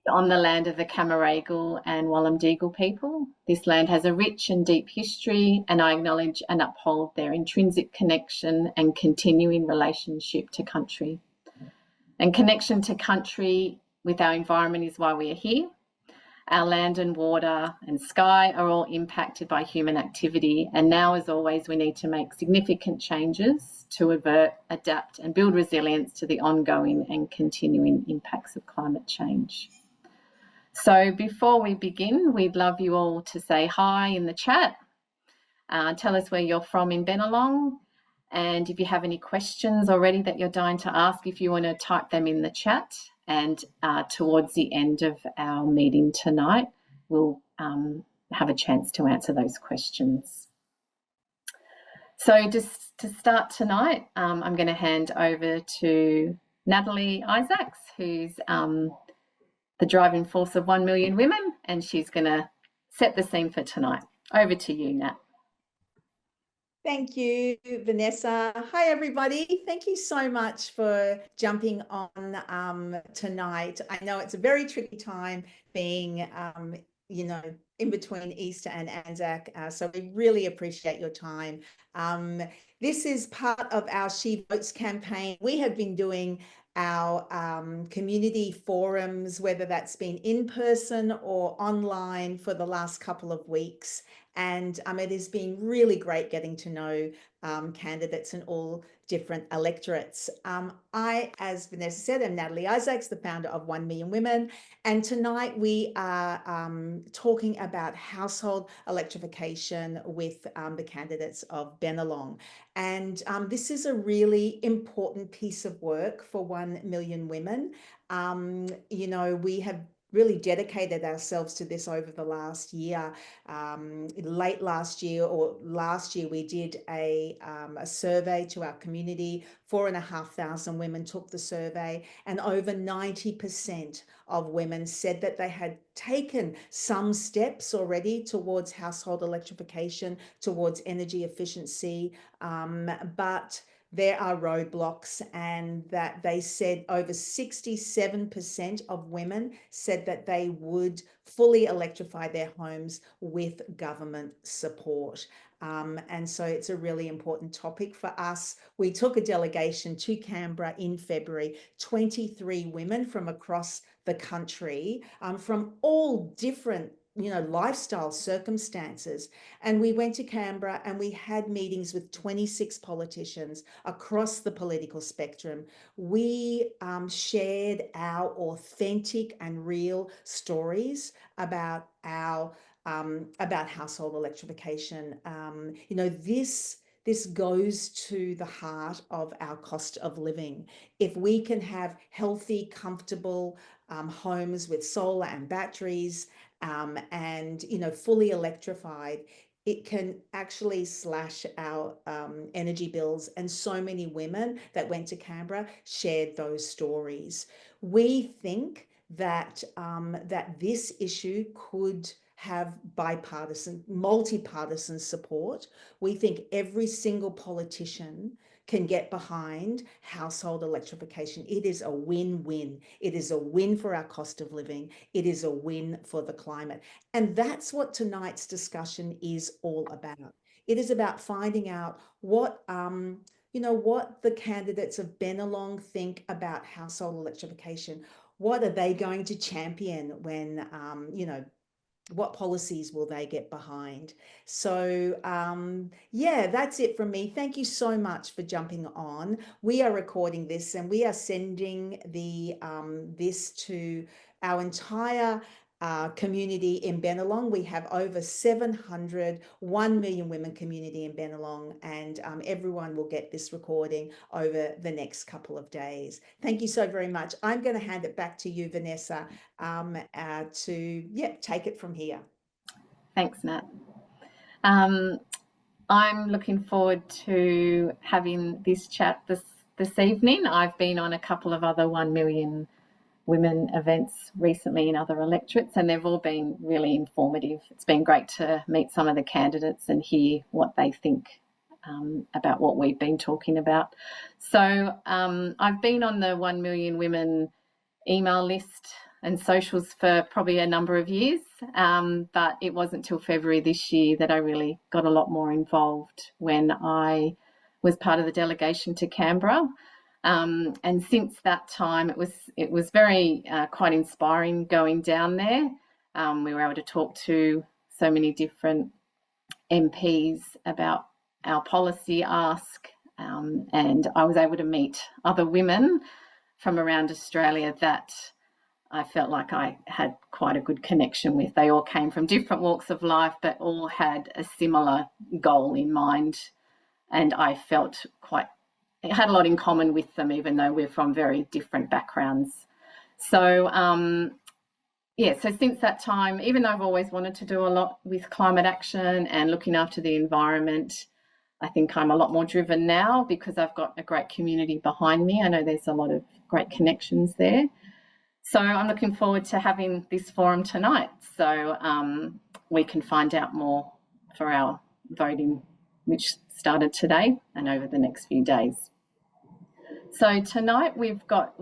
on the land of the Camaragal and Wallumbdeagle people. This land has a rich and deep history, and I acknowledge and uphold their intrinsic connection and continuing relationship to country. And connection to country with our environment is why we are here. Our land and water and sky are all impacted by human activity, and now, as always, we need to make significant changes to avert, adapt and build resilience to the ongoing and continuing impacts of climate change. So before we begin, we'd love you all to say hi in the chat. Tell us where you're from in Bennelong, and if you have any questions already that you're dying to ask, if you want to type them in the chat, and towards the end of our meeting tonight, we'll have a chance to answer those questions. So just to start tonight, I'm going to hand over to Natalie Isaacs, who's the driving force of 1 Million Women, and she's going to set the scene for tonight. Over to you, Nat. Thank you, Vanessa. Hi, everybody. Thank you so much for jumping on tonight. I know it's a very tricky time being, in between Easter and Anzac, so we really appreciate your time. This is part of our She Votes campaign. We have been doing our community forums, whether that's been in person or online, for the last couple of weeks. And it has been really great getting to know candidates in all different electorates. I, as Vanessa said, am Natalie Isaacs, the founder of 1 Million Women. And tonight we are talking about household electrification with the candidates of Bennelong. And this is a really important piece of work for 1 Million Women. We have really dedicated ourselves to this over the last year. Late last year or last year, we did a survey to our community. 4,500 women took the survey, and over 90% of women said that they had taken some steps already towards household electrification, towards energy efficiency, but there are roadblocks, and that they said over 67% of women said that they would fully electrify their homes with government support. And so it's a really important topic for us. We took a delegation to Canberra in February, 23 women from across the country, from all different lifestyle circumstances. And we went to Canberra and we had meetings with 26 politicians across the political spectrum. We shared our authentic and real stories about household electrification. This goes to the heart of our cost of living. If we can have healthy, comfortable homes with solar and batteries, and fully electrified, it can actually slash our energy bills. And so many women that went to Canberra shared those stories. We think that this issue could have bipartisan, multi-partisan support. We think every single politician can get behind household electrification. It is a win-win. It is a win for our cost of living. It is a win for the climate. And that's what tonight's discussion is all about. It is about finding out what the candidates of Bennelong think about household electrification. What are they going to champion when, what policies will they get behind? So that's it from me. Thank you so much for jumping on. We are recording this and we are sending this to our entire community in Bennelong. We have over 700 1 Million Women community in Bennelong, and everyone will get this recording over the next couple of days. Thank you so very much. I'm going to hand it back to you, Vanessa, to take it from here. Thanks, Nat. I'm looking forward to having this chat this evening. I've been on a couple of other 1 Million Women events recently in other electorates, and they've all been really informative. It's been great to meet some of the candidates and hear what they think about what we've been talking about. So I've been on the 1 Million Women email list and socials for probably a number of years, but it wasn't till February this year that I really got a lot more involved when I was part of the delegation to Canberra. And since that time, it was very quite inspiring going down there. We were able to talk to so many different MPs about our policy ask, and I was able to meet other women from around Australia that I felt like I had quite a good connection with. They all came from different walks of life, but all had a similar goal in mind, and I felt it had a lot in common with them, even though we're from very different backgrounds. So so since that time, even though I've always wanted to do a lot with climate action and looking after the environment, I think I'm a lot more driven now because I've got a great community behind me. I know there's a lot of great connections there. So I'm looking forward to having this forum tonight so we can find out more for our voting, which started today and over the next few days. So tonight we've got,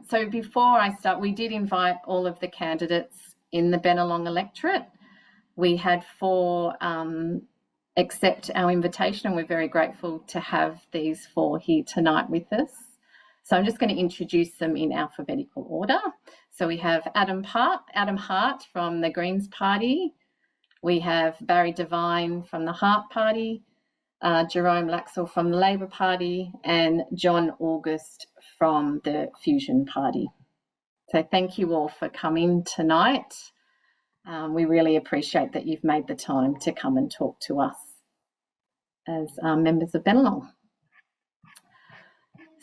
so before I start, we did invite all of the candidates in the Bennelong electorate. We had 4 accept our invitation, and we're very grateful to have these 4 here tonight with us. So I'm just going to introduce them in alphabetical order. So we have Adam Hart from the Greens Party. We have Barry Devine from the Hart Party, Jerome Laxale from the Labor Party, and John August from the Fusion Party. So thank you all for coming tonight. We really appreciate that you've made the time to come and talk to us as members of Bennelong.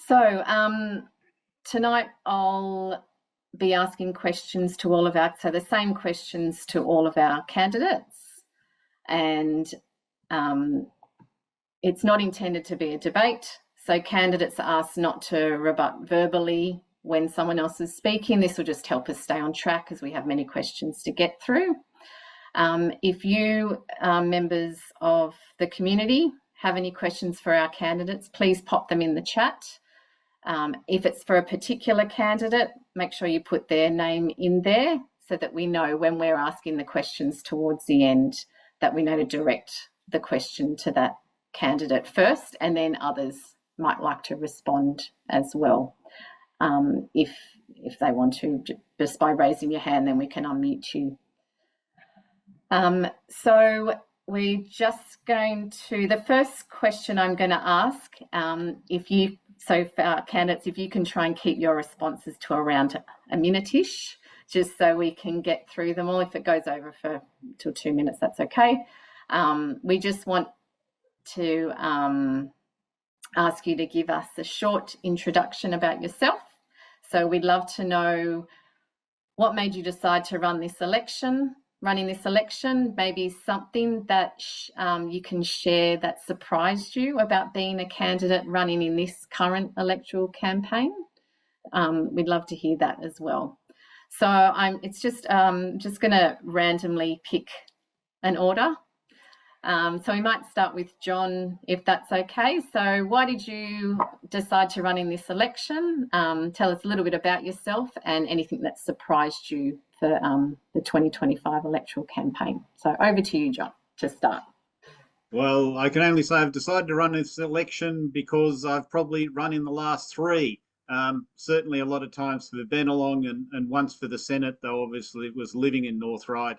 So tonight I'll be asking questions to all of so the same questions to all of our candidates, and it's not intended to be a debate. So candidates are asked not to rebut verbally when someone else is speaking. This will just help us stay on track as we have many questions to get through. If you, members of the community, have any questions for our candidates, please pop them in the chat. If it's for a particular candidate, make sure you put their name in there so that we know when we're asking the questions towards the end that we know to direct the question to that candidate first, and then others might like to respond as well. If they want to, just by raising your hand, then we can unmute you. So we're just going to, the first question I'm going to ask, so for our candidates, if you can try and keep your responses to around a minute-ish, just so we can get through them all. If it goes over till 2 minutes, that's okay. We just want to ask you to give us a short introduction about yourself. So we'd love to know what made you decide to running this election, maybe something that you can share that surprised you about being a candidate running in this current electoral campaign. We'd love to hear that as well. So I'm just going to randomly pick an order. So we might start with John, if that's okay. So why did you decide to run in this election? Tell us a little bit about yourself and anything that surprised you for the 2025 electoral campaign. So over to you, John, to start. Well, I can only say I've decided to run this election because I've probably run in the last 3. Certainly a lot of times for the Bennelong and once for the Senate, though obviously it was living in North Ryde.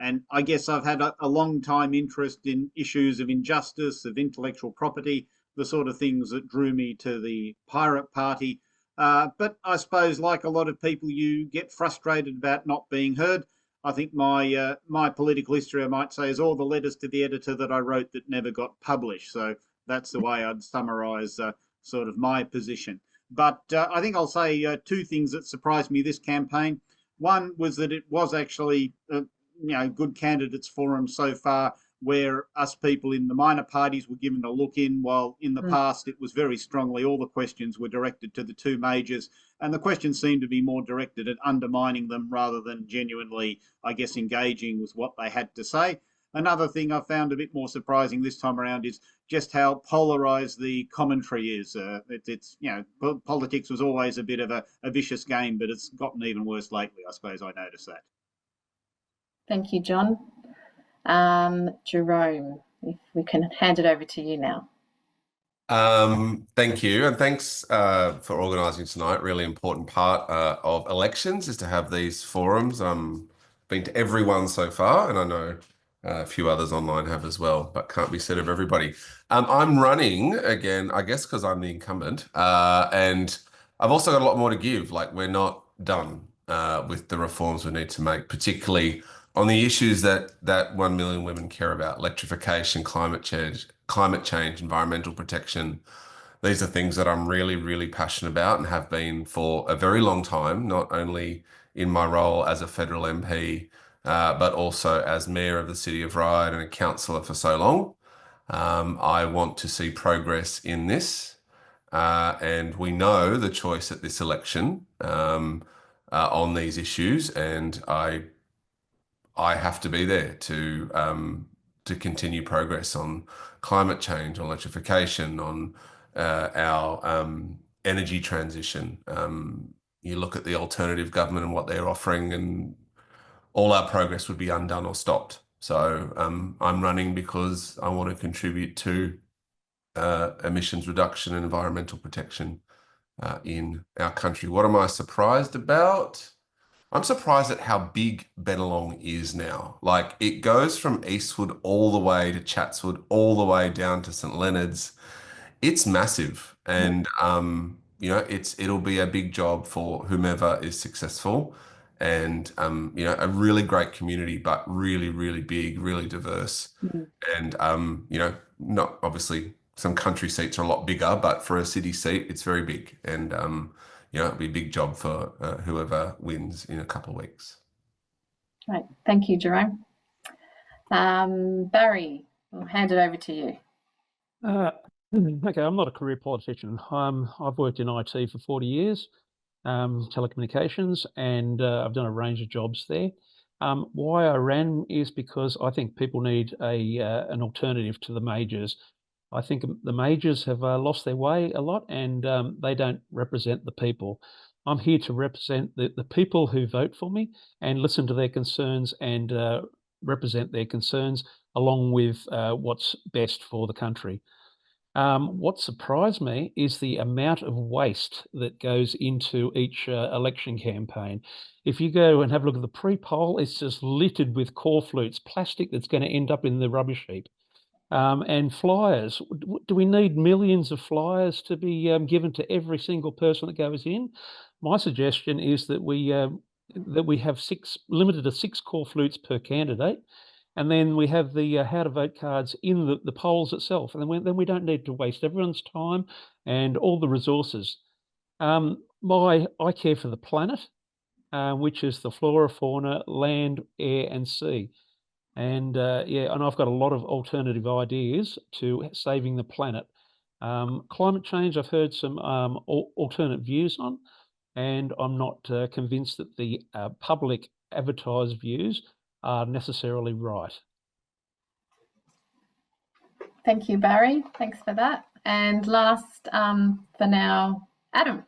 And I guess I've had a long time interest in issues of injustice, of intellectual property, the sort of things that drew me to the Pirate Party. But I suppose, like a lot of people, you get frustrated about not being heard. I think my political history, I might say, is all the letters to the editor that I wrote that never got published. So that's the way I'd summarise sort of my position. But I think I'll say 2 things that surprised me this campaign. One was that it was actually good candidates forum so far, where us people in the minor parties were given a look in, while in the past it was very strongly all the questions were directed to the 2 majors, and the questions seemed to be more directed at undermining them rather than genuinely, I guess, engaging with what they had to say. another thing I found a bit more surprising this time around is just how polarised the commentary is. It's politics was always a bit of a vicious game, but it's gotten even worse lately. I suppose I noticed that. Thank you, John. Jerome, if we can hand it over to you now. Thank you, and thanks for organising tonight. Really important part of elections is to have these forums. Been to every one so far, and I know a few others online have as well, but can't be said of everybody. I'm running again, I guess, because I'm the incumbent, and I've also got a lot more to give. Like, we're not done with the reforms we need to make, particularly on the issues that 1 million women care about: electrification, climate change, environmental protection. These are things that I'm really, really passionate about and have been for a very long time, not only in my role as a federal MP, but also as mayor of the city of Ryde and a councillor for so long. I want to see progress in this, and we know the choice at this election on these issues, and I have to be there to continue progress on climate change, on electrification, on our energy transition. You look at the alternative government and what they're offering, and all our progress would be undone or stopped. So I'm running because I want to contribute to emissions reduction and environmental protection in our country. What am I surprised about? I'm surprised at how big Bennelong is now. Like, it goes from Eastwood all the way to Chatswood, all the way down to St Leonard's. It's massive, and it'll be a big job for whomever is successful, and a really great community, but really, really big, really diverse, and not obviously some country seats are a lot bigger, but for a city seat, it's very big, and it'll be a big job for whoever wins in a couple of weeks. Right, thank you, Jerome. Barry, I'll hand it over to you. Okay, I'm not a career politician. I've worked in IT for 40 years, telecommunications, and I've done a range of jobs there. Why I ran is because I think people need an alternative to the majors. I think the majors have lost their way a lot, and they don't represent the people. I'm here to represent the people who vote for me and listen to their concerns and represent their concerns along with what's best for the country. What surprised me is the amount of waste that goes into each election campaign. If you go and have a look at the pre-poll, it's just littered with core flutes, plastic that's going to end up in the rubbish heap. And flyers. Do we need millions of flyers to be given to every single person that goes in? My suggestion is that we have limited to 6 core flutes per candidate, and then we have the how to vote cards in the polls itself, and then we don't need to waste everyone's time and all the resources. I care for the planet, which is the flora, fauna, land, air, and sea. And and I've got a lot of alternative ideas to saving the planet. Climate change, I've heard some alternate views on, and I'm not convinced that the public advertised views are necessarily right. Thank you, Barry. Thanks for that. And last for now, Adam.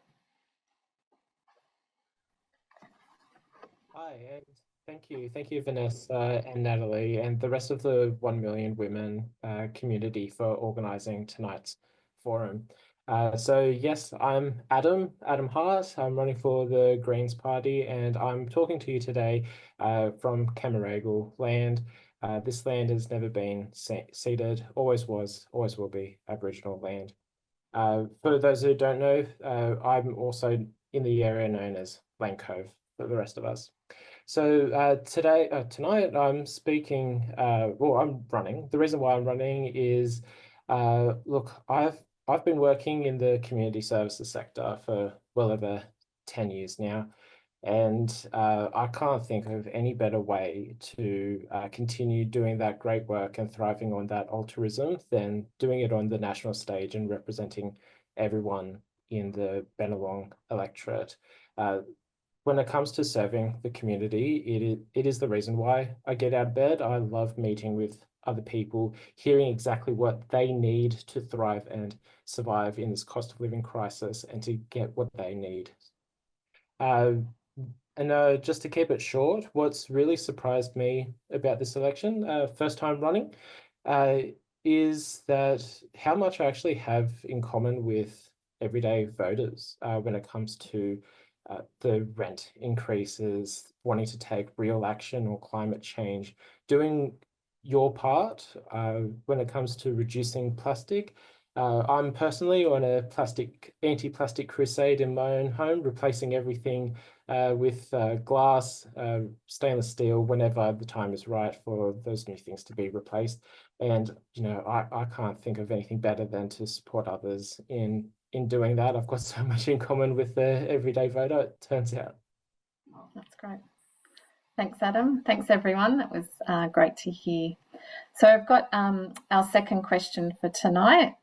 Hi, and thank you, Vanessa and Natalie, and the rest of the 1 Million Women community for organising tonight's forum. So yes, I'm Adam Hart. I'm running for the Greens Party, and I'm talking to you today from Camaragal land. This land has never been ceded, always was, always will be Aboriginal land. For those who don't know, I'm also in the area known as Lane Cove for the rest of us. So tonight I'm speaking, I'm running. The reason why I'm running is, look, I've been working in the community services sector for well over 10 years now, and I can't think of any better way to continue doing that great work and thriving on that altruism than doing it on the national stage and representing everyone in the Bennelong electorate. when it comes to serving the community, it is the reason why I get out of bed. I love meeting with other people, hearing exactly what they need to thrive and survive in this cost of living crisis and to get what they need. Just to keep it short, what's really surprised me about this election, first time running, is that how much I actually have in common with everyday voters when it comes to the rent increases, wanting to take real action on climate change, doing your part when it comes to reducing plastic. I'm personally on a anti-plastic crusade in my own home, replacing everything with glass, stainless steel, whenever the time is right for those new things to be replaced. And, I can't think of anything better than to support others in doing that. I've got so much in common with the everyday voter, it turns out. That's great. Thanks, Adam. Thanks, everyone. That was great to hear. So I've got our second question for tonight.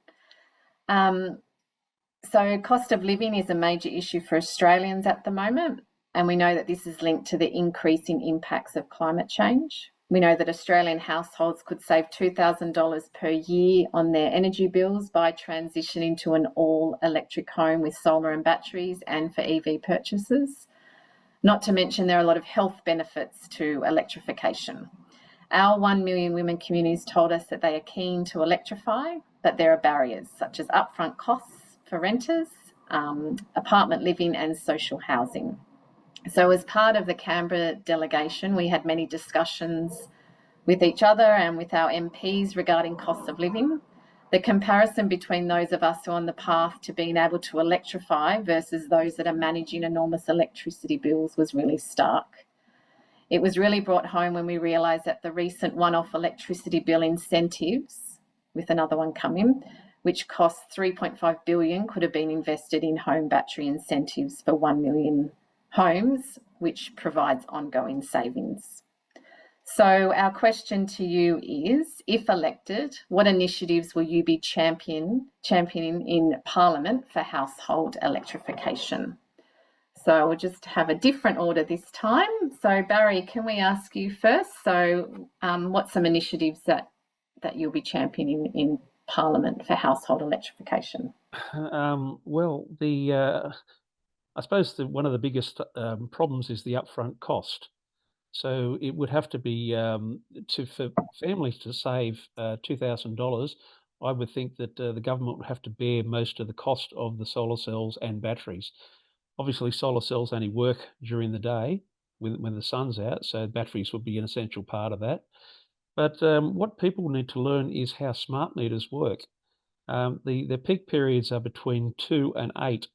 So cost of living is a major issue for Australians at the moment, and we know that this is linked to the increasing impacts of climate change. We know that Australian households could save $2,000 per year on their energy bills by transitioning to an all-electric home with solar and batteries and for EV purchases. Not to mention there are a lot of health benefits to electrification. Our 1 Million Women communities told us that they are keen to electrify, but there are barriers such as upfront costs for renters, apartment living and social housing. So as part of the Canberra delegation, we had many discussions with each other and with our MPs regarding cost of living. The comparison between those of us who are on the path to being able to electrify versus those that are managing enormous electricity bills was really stark. It was really brought home when we realised that the recent one-off electricity bill incentives, with another one coming, which cost $3.5 billion, could have been invested in home battery incentives for 1 million homes, which provides ongoing savings. So our question to you is, if elected, what initiatives will you be championing in Parliament for household electrification? So we'll just have a different order this time. So Barry, can we ask you first? So what's some initiatives that you'll be championing in Parliament for household electrification? Well, I suppose one of the biggest problems is the upfront cost. So it would have to be for families to save $2,000. I would think that the government would have to bear most of the cost of the solar cells and batteries. Obviously, solar cells only work during the day when the sun's out, so batteries would be an essential part of that. But what people need to learn is how smart meters work. The peak periods are between 2 and 8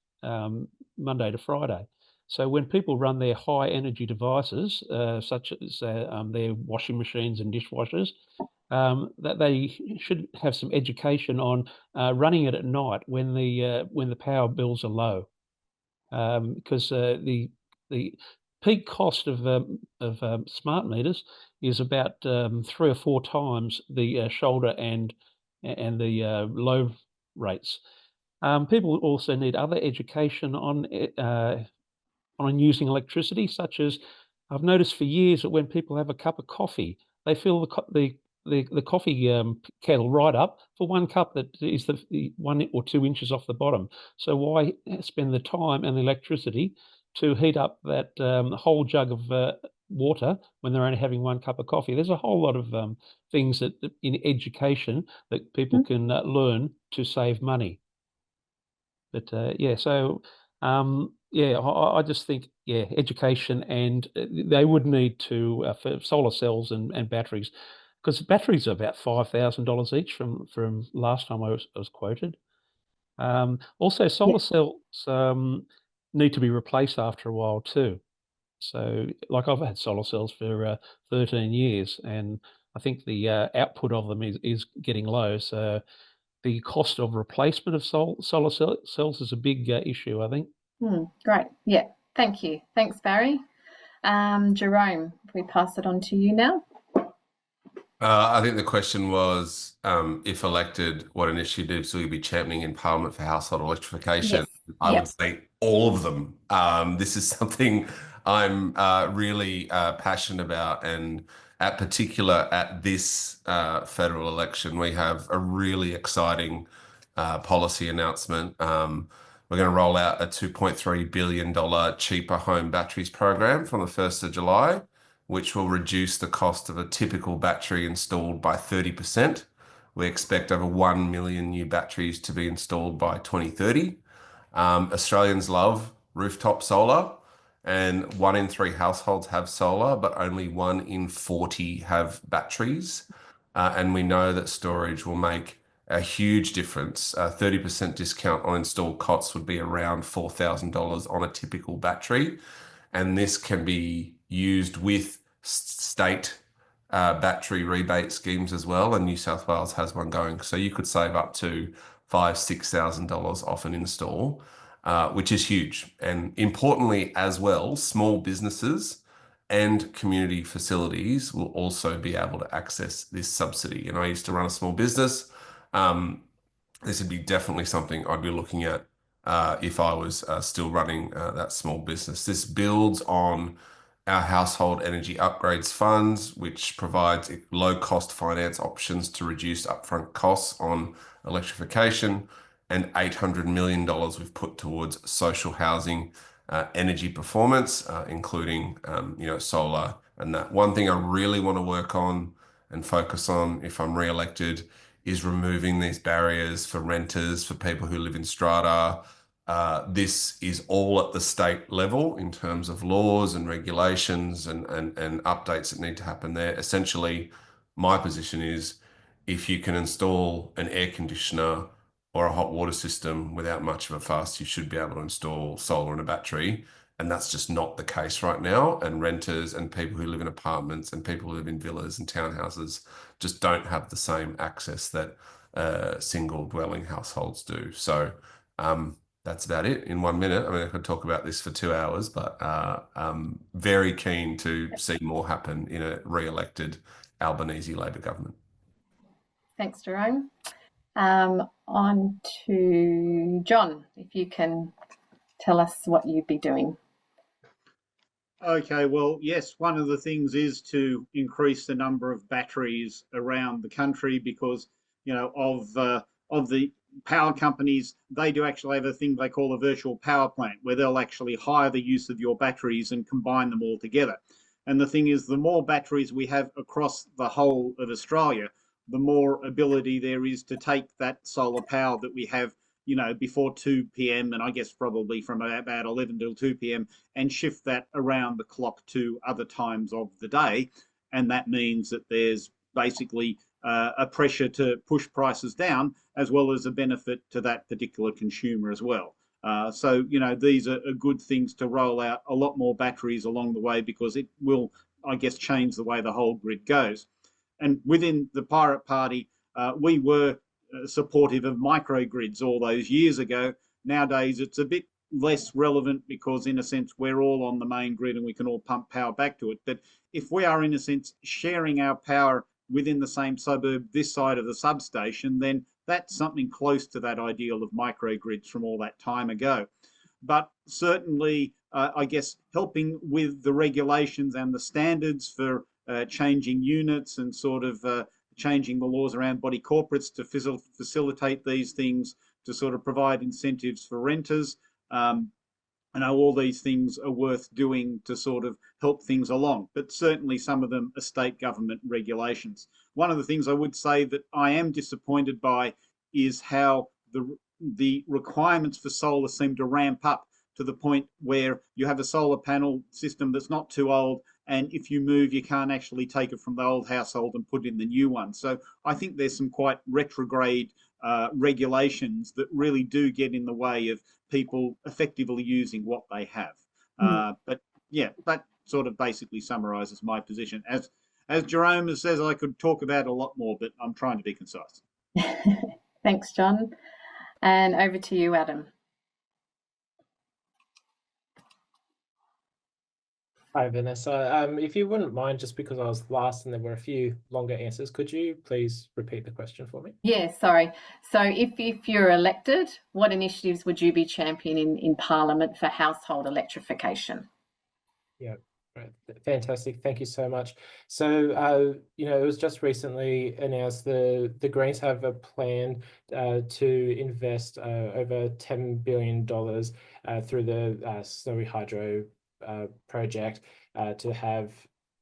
Monday to Friday. So when people run their high energy devices, such as their washing machines and dishwashers, that they should have some education on running it at night when the power bills are low, because the peak cost of smart meters is about 3 or 4 times the shoulder and the low rates. People also need other education on using electricity, such as I've noticed for years that when people have a cup of coffee, they fill the coffee kettle right up for one cup that is the 1 or 2 inches off the bottom. So why spend the time and the electricity to heat up that whole jug of water when they're only having 1 cup of coffee? There's a whole lot of things that in education that people can learn to save money. But I just think, education, and they would need to for solar cells and batteries, because batteries are about $5,000 each from last time I was quoted. Also, solar cells need to be replaced after a while too. So, like, I've had solar cells for 13 years, and I think the output of them is getting low. So the cost of replacement of solar cells is a big issue, I think. Great. Yeah. Thank you. Thanks, Barry. Jerome, if we pass it on to you now. I think the question was, if elected, what initiatives will you be championing in Parliament for household electrification? Yes. I would say all of them. This is something I'm really passionate about, and at particular at this federal election, we have a really exciting policy announcement. We're going to roll out a $2.3 billion cheaper home batteries program from the 1st of July, which will reduce the cost of a typical battery installed by 30%. We expect over 1 million new batteries to be installed by 2030. Australians love rooftop solar, and 1 in 3 households have solar, but only 1 in 40 have batteries. And we know that storage will make a huge difference. 30% discount on installed costs would be around $4,000 on a typical battery. And this can be used with state battery rebate schemes as well. And New South Wales has one going. So you could save up to $5,000-$6,000 off an install, which is huge. And importantly as well, small businesses and community facilities will also be able to access this subsidy. And I used to run a small business. This would be definitely something I'd be looking at if I was still running that small business. This builds on our household energy upgrades funds, which provides low-cost finance options to reduce upfront costs on electrification, and $800 million we've put towards social housing energy performance, including solar. And that one thing I really want to work on and focus on if I'm re-elected is removing these barriers for renters, for people who live in strata. This is all at the state level in terms of laws and regulations and updates that need to happen there. Essentially, my position is if you can install an air conditioner or a hot water system without much of a fuss, you should be able to install solar and a battery. And that's just not the case right now. And renters and people who live in apartments and people who live in villas and townhouses just don't have the same access that single dwelling households do. So that's about it in 1 minute. I mean, I could talk about this for 2 hours, but I'm very keen to see more happen in a re-elected Albanese Labor government. Thanks, Jerome. On to John, if you can tell us what you'd be doing. Okay, well, yes, one of the things is to increase the number of batteries around the country because, of the power companies, they do actually have a thing they call a virtual power plant where they'll actually hire the use of your batteries and combine them all together. And the thing is, the more batteries we have across the whole of Australia, the more ability there is to take that solar power that we have before 2 p.m. and I guess probably from about 11 till 2 p.m. and shift that around the clock to other times of the day. And that means that there's basically a pressure to push prices down as well as a benefit to that particular consumer as well. So these are good things to roll out a lot more batteries along the way because it will, I guess, change the way the whole grid goes. And within the Pirate Party, we were supportive of microgrids all those years ago. Nowadays, it's a bit less relevant because, in a sense, we're all on the main grid and we can all pump power back to it. But if we are, in a sense, sharing our power within the same suburb this side of the substation, then that's something close to that ideal of microgrids from all that time ago. But certainly, I guess, helping with the regulations and the standards for changing units and sort of changing the laws around body corporates to facilitate these things, to sort of provide incentives for renters. I know all these things are worth doing to sort of help things along, but certainly some of them are state government regulations. One of the things I would say that I am disappointed by is how the requirements for solar seem to ramp up to the point where you have a solar panel system that's not too old, and if you move, you can't actually take it from the old household and put in the new one. So I think there's some quite retrograde regulations that really do get in the way of people effectively using what they have. But yeah, that sort of basically summarises my position. As Jerome says, I could talk about a lot more, but I'm trying to be concise. Thanks, John. And over to you, Adam. Hi, Vanessa. If you wouldn't mind, just because I was last and there were a few longer answers, could you please repeat the question for me? Yeah, sorry. So if you're elected, what initiatives would you be championing in Parliament for household electrification? Yeah, right. Fantastic. Thank you so much. So, it was just recently announced the Greens have a plan to invest over $10 billion through the Snowy Hydro project to have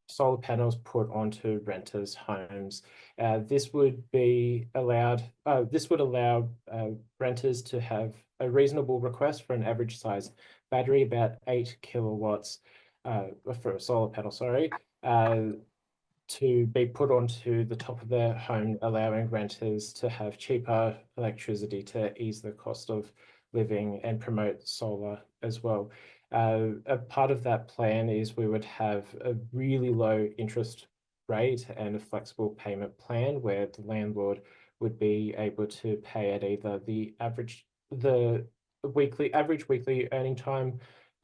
solar panels put onto renters' homes. This would allow renters to have a reasonable request for an average size battery, about 8 kilowatts for a solar panel, sorry, to be put onto the top of their home, allowing renters to have cheaper electricity to ease the cost of living and promote solar as well. A part of that plan is we would have a really low interest rate and a flexible payment plan where the landlord would be able to pay at either the average weekly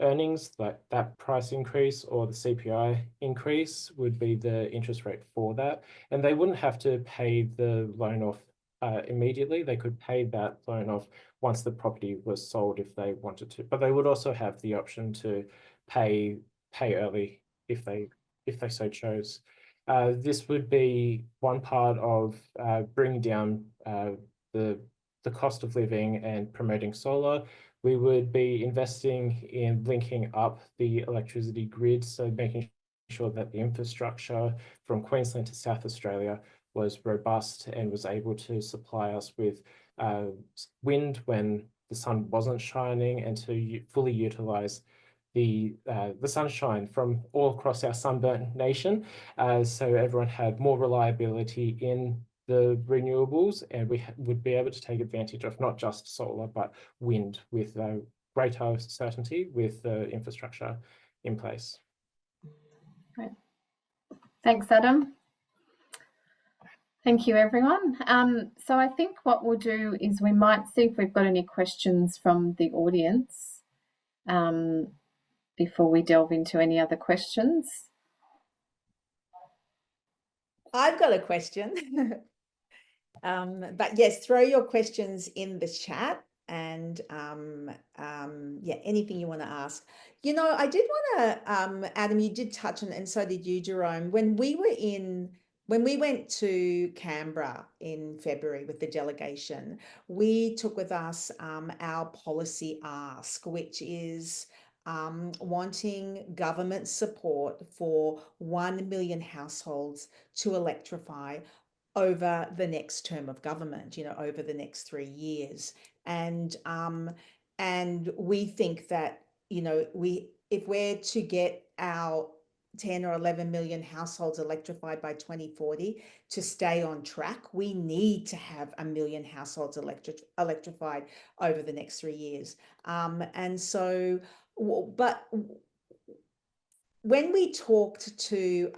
earnings, like that price increase, or the CPI increase would be the interest rate for that. And they wouldn't have to pay the loan off immediately. They could pay that loan off once the property was sold if they wanted to. But they would also have the option to pay early if they so chose. This would be one part of bringing down the cost of living and promoting solar. We would be investing in linking up the electricity grid, so making sure that the infrastructure from Queensland to South Australia was robust and was able to supply us with wind when the sun wasn't shining, and to fully utilise the sunshine from all across our sunburnt nation, so everyone had more reliability in the renewables, and we would be able to take advantage of not just solar but wind with greater certainty with the infrastructure in place. Great. Thanks, Adam. Thank you, everyone. So I think what we'll do is we might see if we've got any questions from the audience before we delve into any other questions. I've got a question. But yes, throw your questions in the chat, and yeah, anything you want to ask. I did want to, Adam, you did touch on, and so did you, Jerome, when we went to Canberra in February with the delegation, we took with us our policy ask, which is wanting government support for 1 million households to electrify over the next term of government, over the next 3 years. And we think that, if we're to get our 10 or 11 million households electrified by 2040 to stay on track, we need to have 1 million households electrified over the next 3 years. And so, but when we talked to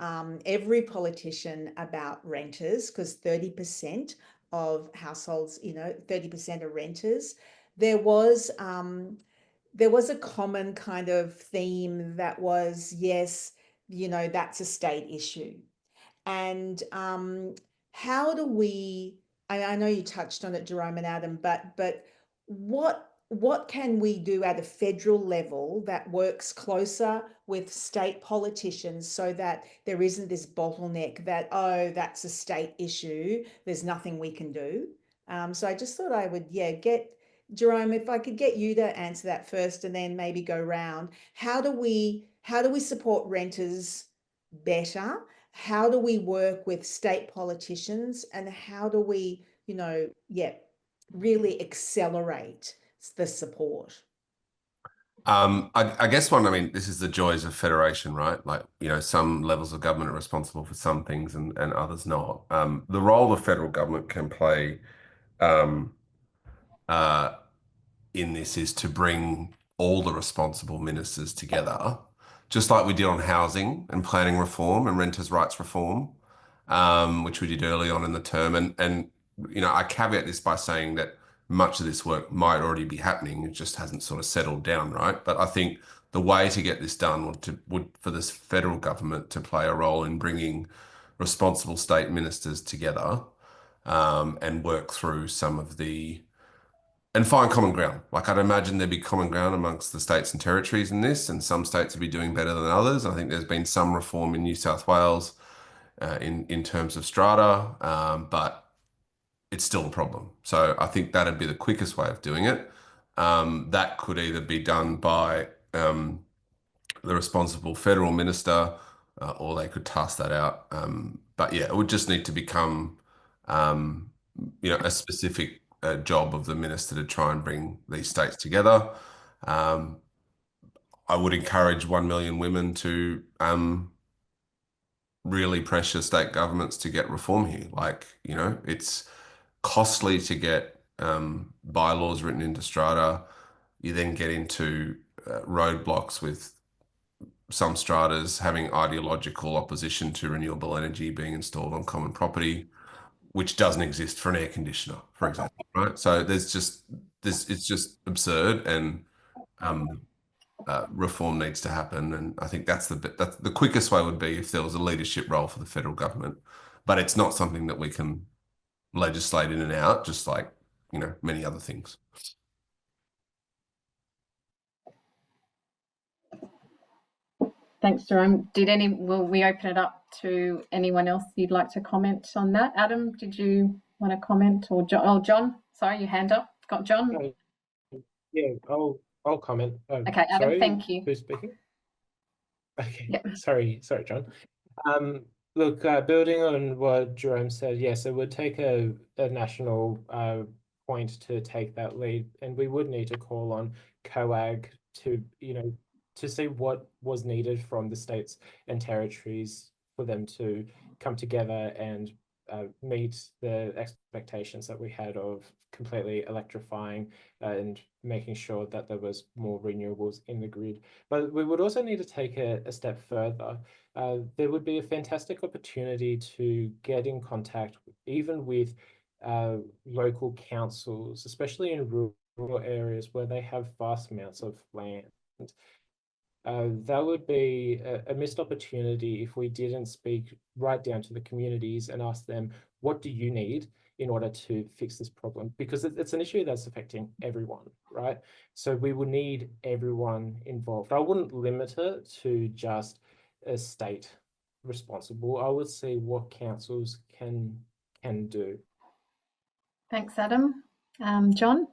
every politician about renters, because 30% of households, 30% are renters, there was a common kind of theme that was, yes, that's a state issue. And how do we, I know you touched on it, Jerome and Adam, but what can we do at a federal level that works closer with state politicians so that there isn't this bottleneck that, oh, that's a state issue, there's nothing we can do? So I just thought I would, get Jerome, if I could get you to answer that first, and then maybe go round. How do we support renters better? How do we work with state politicians, and how do we, really accelerate the support? I guess this is the joys of federation, right? Like, some levels of government are responsible for some things and others not. The role the federal government can play in this is to bring all the responsible ministers together, just like we did on housing and planning reform and renters' rights reform, which we did early on in the term. And I caveat this by saying that much of this work might already be happening. It just hasn't sort of settled down, right? But I think the way to get this done would for this federal government to play a role in bringing responsible state ministers together and work through some of the and find common ground. Like I'd imagine there'd be common ground amongst the states and territories in this, and some states would be doing better than others. I think there's been some reform in New South Wales in terms of strata, but it's still a problem. So I think that'd be the quickest way of doing it. That could either be done by the responsible federal minister, or they could task that out. But yeah, it would just need to become, a specific job of the minister to try and bring these states together. I would encourage 1 million women to really pressure state governments to get reform here. Like, it's costly to get bylaws written into strata. You then get into roadblocks with some stratas having ideological opposition to renewable energy being installed on common property, which doesn't exist for an air conditioner, for example, right? So there's just this, it's just absurd, and reform needs to happen. And I think that's the quickest way would be if there was a leadership role for the federal government, but it's not something that we can legislate in and out, just like, many other things. Thanks, Jerome. Will we open it up to anyone else you'd like to comment on that? Adam, did you want to comment, or John? Oh, John, sorry, your hand up. Got John? Yeah, I'll comment. Okay, Adam, sorry, thank you. who's speaking? Okay, Yep. sorry, John. Look, building on what Jerome said, yes, it would take a national point to take that lead, and we would need to call on COAG to, to see what was needed from the states and territories for them to come together and meet the expectations that we had of completely electrifying and making sure that there was more renewables in the grid. But we would also need to take a step further. There would be a fantastic opportunity to get in contact even with local councils, especially in rural areas where they have vast amounts of land. That would be a missed opportunity if we didn't speak right down to the communities and ask them, what do you need in order to fix this problem? Because it's an issue that's affecting everyone, right? So we will need everyone involved. I wouldn't limit it to just a state responsible. I would see what councils can do. Thanks, Adam. John?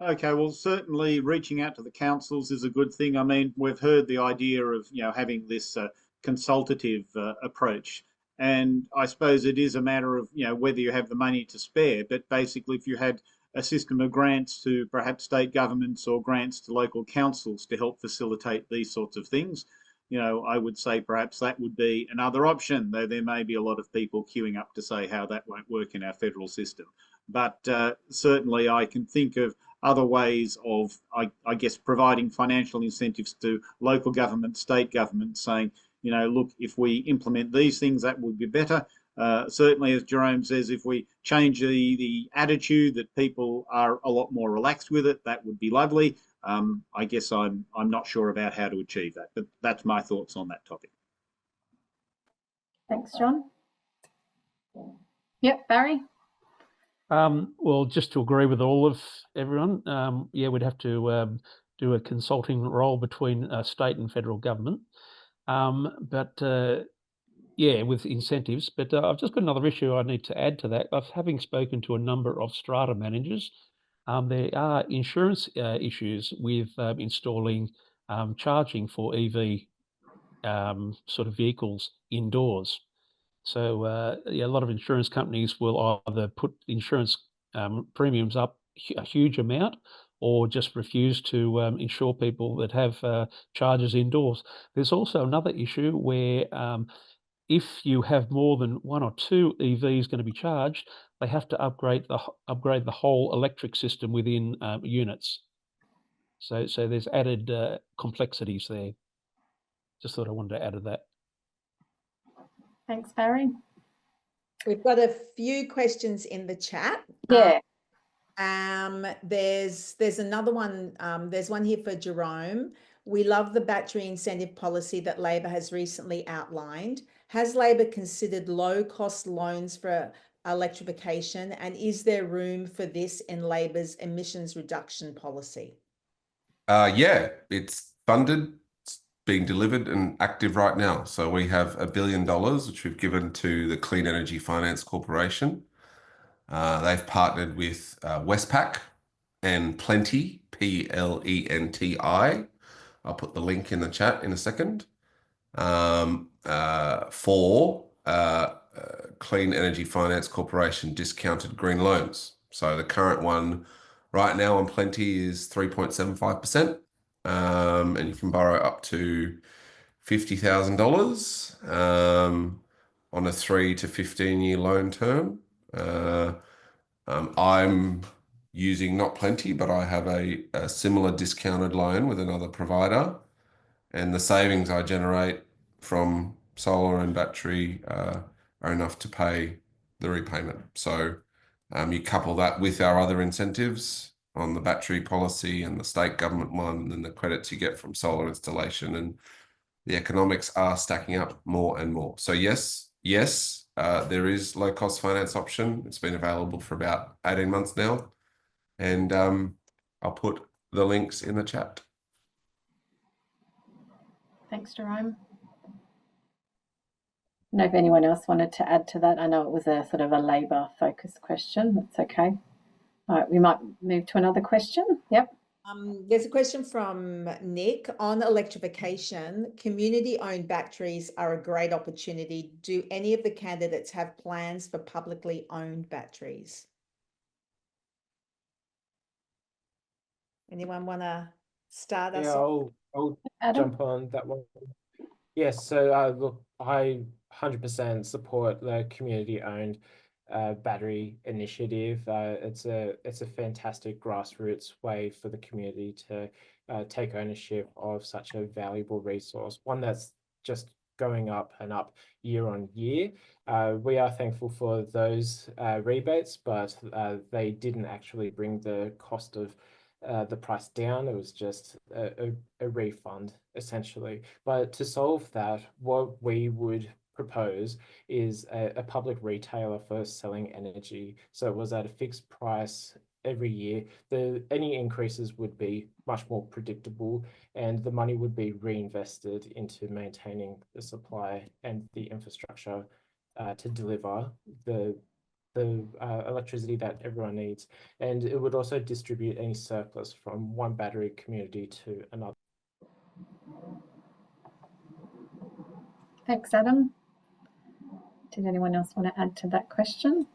Okay, well, certainly reaching out to the councils is a good thing. I mean, we've heard the idea of, having this consultative approach. And I suppose it is a matter of, whether you have the money to spare. But basically, if you had a system of grants to perhaps state governments or grants to local councils to help facilitate these sorts of things, I would say perhaps that would be another option, though there may be a lot of people queuing up to say how that won't work in our federal system. But certainly I can think of other ways of, I guess, providing financial incentives to local government, state government, saying, look, if we implement these things, that would be better. Certainly, as Jerome says, if we change the attitude that people are a lot more relaxed with it, that would be lovely. I guess I'm not sure about how to achieve that, but that's my thoughts on that topic. Thanks, John. Yep, Barry? Well, just to agree with all of everyone, yeah, we'd have to do a consulting role between state and federal government. Yeah, with incentives. But I've just got another issue I need to add to that. Having spoken to a number of strata managers, there are insurance issues with installing charging for EV sort of vehicles indoors. So yeah, a lot of insurance companies will either put insurance premiums up a huge amount, or just refuse to insure people that have chargers indoors. There's also another issue where if you have more than 1 or 2 EVs going to be charged, they have to upgrade the whole electric system within units. So there's added complexities there. Just thought I wanted to add to that. Thanks, Barry. We've got a few questions in the chat. Yeah. There's another one. There's one here for Jerome. We love the battery incentive policy that Labor has recently outlined. Has Labor considered low-cost loans for electrification, and is there room for this in Labor's emissions reduction policy? Yeah, it's funded, it's being delivered and active right now. So we have $1 billion, which we've given to the Clean Energy Finance Corporation. They've partnered with Westpac and Plenty, Plenti. I'll put the link in the chat in a second, for Clean Energy Finance Corporation discounted green loans. So the current one right now on Plenty is 3.75%, and you can borrow up to $50,000 on a 3 to 15-year loan term. I'm using not Plenty, but I have a similar discounted loan with another provider, and the savings I generate from solar and battery are enough to pay the repayment. So you couple that with our other incentives on the battery policy and the state government one, and then the credits you get from solar installation, and the economics are stacking up more and more. So yes, there is low cost finance option. It's been available for about 18 months now. And I'll put the links in the chat. Thanks, Jerome. I don't know if anyone else wanted to add to that. I know it was a sort of a Labor focused question. That's okay. All right, we might move to another question. Yep. There's a question from Nick on electrification. Community-owned batteries are a great opportunity. Do any of the candidates have plans for publicly owned batteries? Anyone want to start us Yeah, off? I'll Adam? jump on that one. Yes, so look, I 100% support the community-owned battery initiative. It's a fantastic grassroots way for the community to take ownership of such a valuable resource, one that's just going up and up year on year. We are thankful for those rebates, but they didn't actually bring the cost of the price down. It was just a refund, essentially. But to solve that, what we would propose is a public retailer for selling energy. So it was at a fixed price every year. Any increases would be much more predictable, and the money would be reinvested into maintaining the supply and the infrastructure to deliver the electricity that everyone needs. And it would also distribute any surplus from one battery community to another. Thanks, Adam. Did anyone else want to add to that question?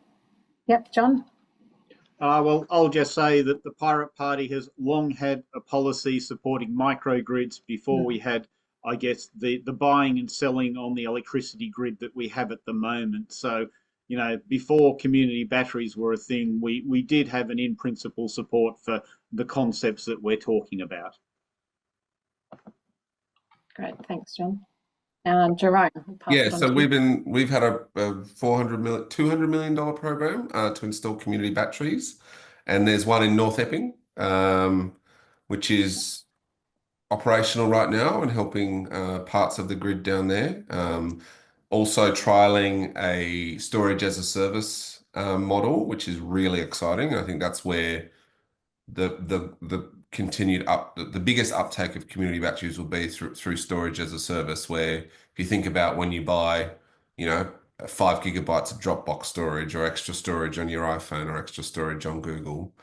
Yep, John. Well, I'll just say that the Pirate Party has long had a policy supporting microgrids before we had, I guess, the buying and selling on the electricity grid that we have at the moment. So, you know, before community batteries were a thing, we did have an in-principle support for the concepts that we're talking about. Great, thanks, John. Jerome. Yeah, so we've had a $200 million program to install community batteries, and there's one in North Epping, which is operational right now and helping parts of the grid down there. Also trialing a storage as a service model, which is really exciting. I think that's where the continued the biggest uptake of community batteries will be through storage as a service, where if you think about when you buy, you know, 5 gigabytes of Dropbox storage or extra storage on your iPhone or extra storage on Google,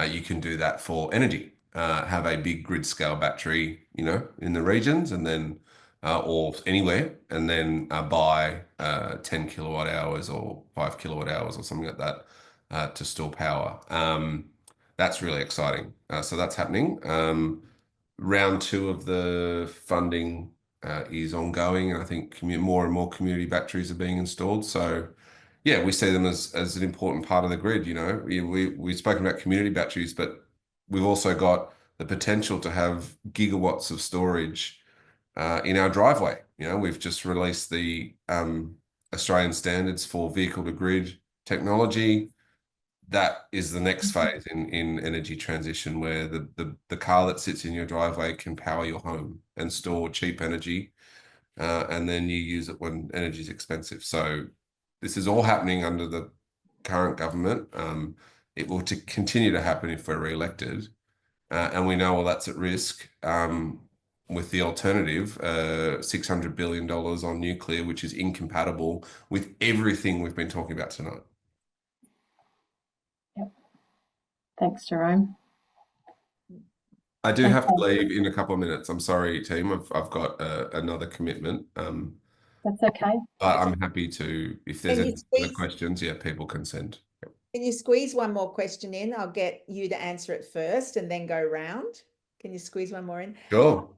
you can do that for energy. Have a big grid scale battery, you know, in the regions, and then or anywhere, and then buy 10 kilowatt hours or 5 kilowatt hours or something like that to store power. That's really exciting. So that's happening. Round 2 of the funding is ongoing, and I think more and more community batteries are being installed. So yeah, we see them as an important part of the grid. You know, we've spoken about community batteries, but we've also got the potential to have gigawatts of storage in our driveway. You know, we've just released the Australian standards for vehicle to grid technology. That is the next phase in energy transition, where the car that sits in your driveway can power your home and store cheap energy, and then you use it when energy is expensive. So this is all happening under the current government. It will continue to happen if we're re-elected. And we know, well, that's at risk with the alternative, $600 billion on nuclear, which is incompatible with everything we've been talking about tonight. Yep. Thanks, Jerome. I do have to leave in a couple of minutes. I'm sorry, team. I've got another commitment. That's okay. But I'm happy to, if there's Can you any other squeeze- questions, yeah, people can send. Can you squeeze one more question in? I'll get you to answer it first and then go round. Can you squeeze one more in? Sure.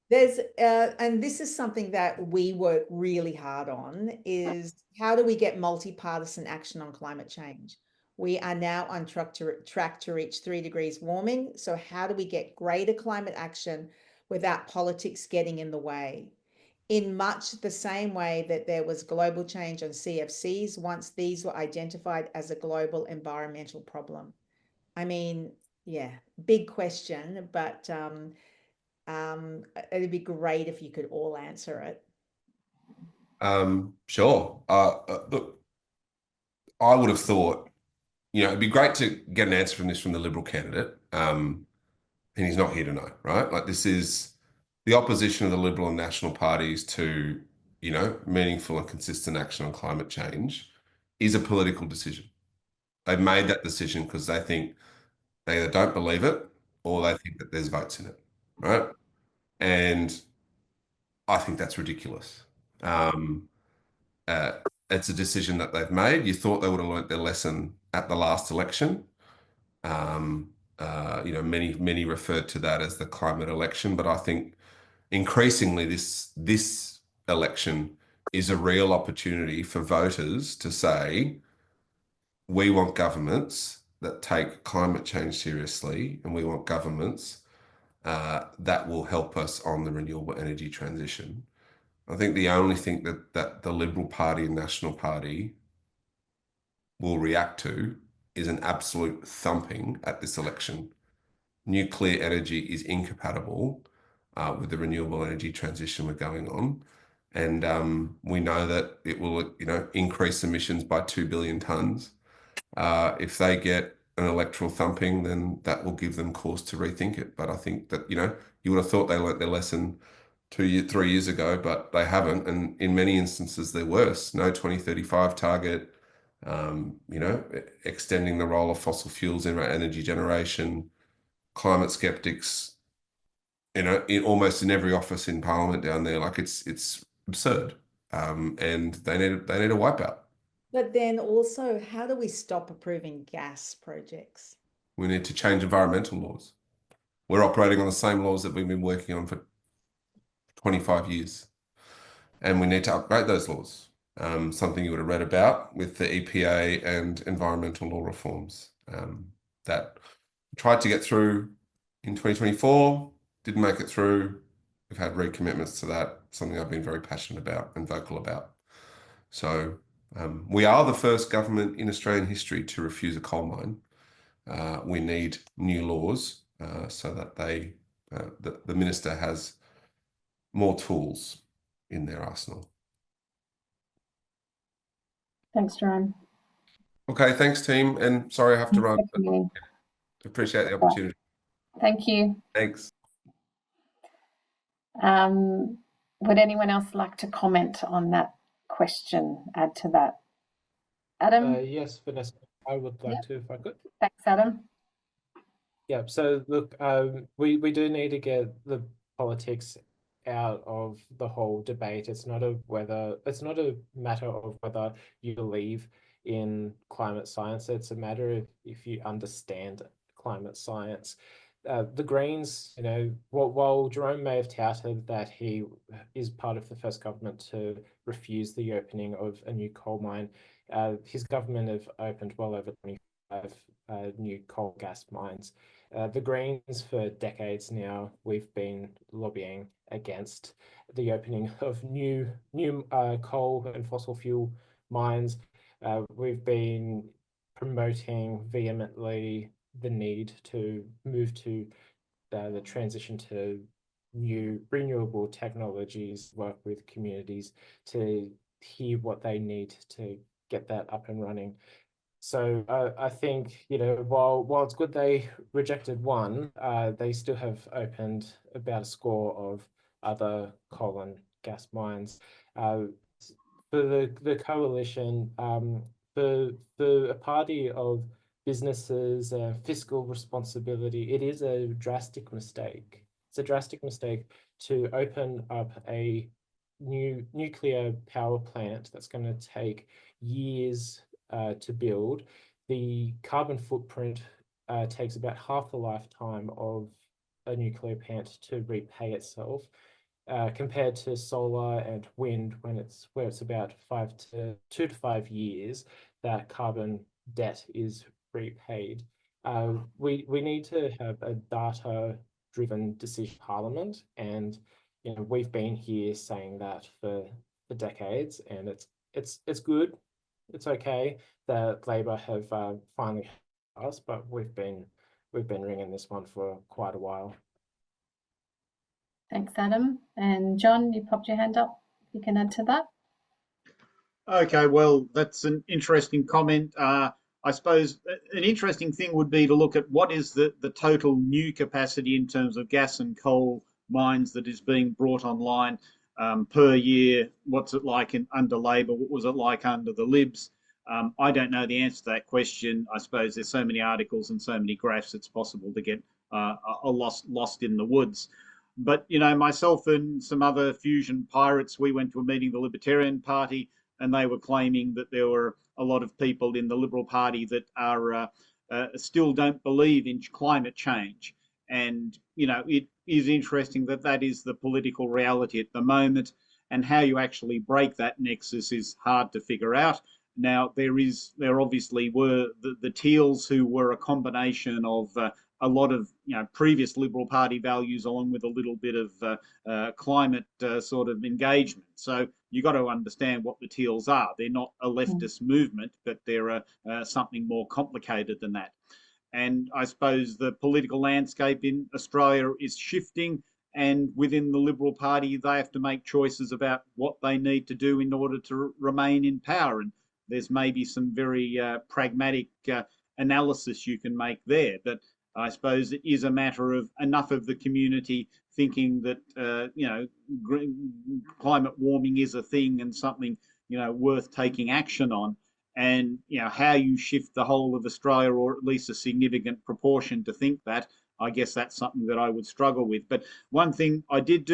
There's, and this is something that we work really hard on, is how do we get multi-partisan action on climate change? We are now on track to reach 3 degrees warming. So how do we get greater climate action without politics getting in the way? In much the same way that there was global change on CFCs once these were identified as a global environmental problem. I mean, yeah, big question, but it'd be great if you could all answer it. Sure. Look, I would have thought, it'd be great to get an answer from the Liberal candidate. And he's not here tonight, right? Like, this is the opposition of the Liberal and National parties to, meaningful and consistent action on climate change is a political decision. They've made that decision because they think they either don't believe it or they think that there's votes in it, right? And I think that's ridiculous. It's a decision that they've made. You thought they would have learnt their lesson at the last election. Many referred to that as the climate election, but I think increasingly this election is a real opportunity for voters to say, we want governments that take climate change seriously, and we want governments that will help us on the renewable energy transition. I think the only thing that the Liberal Party and National Party will react to is an absolute thumping at this election. Nuclear energy is incompatible with the renewable energy transition we're going on. And we know that it will, increase emissions by 2 billion tonnes. If they get an electoral thumping, then that will give them cause to rethink it. But I think that, you would have thought they learnt their lesson 3 years ago, but they haven't. And in many instances, they're worse. No 2035 target, extending the role of fossil fuels in our energy generation, climate skeptics, almost in every office in Parliament down there. Like, it's absurd. And they need a wipeout. But then also, how do we stop approving gas projects? We need to change environmental laws. We're operating on the same laws that we've been working on for 25 years. And we need to upgrade those laws. Something you would have read about with the EPA and environmental law reforms that tried to get through in 2024, didn't make it through. We've had recommitments to that, something I've been very passionate about and vocal about. So we are the first government in Australian history to refuse a coal mine. We need new laws so that the minister has more tools in their arsenal. Thanks, Jerome. Okay, thanks, team. And sorry I have to run. Appreciate the opportunity. Thank you. Thanks. Would anyone else like to comment on that question, add to that? Adam? Yes, Vanessa, I would like to, if I could. Thanks, Adam. Yeah, so look, we do need to get the politics out of the whole debate. It's not a matter of whether you believe in climate science. It's a matter of if you understand climate science. The Greens, while Jerome may have touted that he is part of the first government to refuse the opening of a new coal mine, his government have opened well over 25 new coal gas mines. The Greens, for decades now, we've been lobbying against the opening of new coal and fossil fuel mines. We've been promoting vehemently the need to move to the transition to new renewable technologies, work with communities to hear what they need to get that up and running. So I think, while it's good they rejected one, they still have opened about a score of other coal and gas mines. For the coalition, for a party of businesses and fiscal responsibility, it is a drastic mistake. It's a drastic mistake to open up a new nuclear power plant that's going to take years to build. The carbon footprint takes about half the lifetime of a nuclear plant to repay itself, compared to solar and wind, where it's about 2 to 5 years that carbon debt is repaid. We need to have a data-driven decision parliament, and we've been here saying that for decades, and it's good. It's okay that Labor have finally helped us, but we've been ringing this one for quite a while. Thanks, Adam. And John, you popped your hand up. You can add to that. Okay, well, that's an interesting comment. I suppose an interesting thing would be to look at what is the total new capacity in terms of gas and coal mines that is being brought online per year. What's it like under Labor? What was it like under the Libs? I don't know the answer to that question. I suppose there's so many articles and so many graphs, it's possible to get lost in the woods. But, myself and some other fusion pirates, we went to a meeting of the Libertarian Party, and they were claiming that there were a lot of people in the Liberal Party that are still don't believe in climate change. And, it is interesting that that is the political reality at the moment, and how you actually break that nexus is hard to figure out. Now, there obviously were the Teals, who were a combination of a lot of previous Liberal Party values, along with a little bit of climate sort of engagement. So you got to understand what the Teals are. They're not a leftist movement, but they're something more complicated than that. And I suppose the political landscape in Australia is shifting, and within the Liberal Party, they have to make choices about what they need to do in order to remain in power. And there's maybe some very pragmatic analysis you can make there. But I suppose it is a matter of enough of the community thinking that climate warming is a thing and something worth taking action on, and how you shift the whole of Australia, or at least a significant proportion, to think that. I guess that's something that I would struggle with. But one thing I did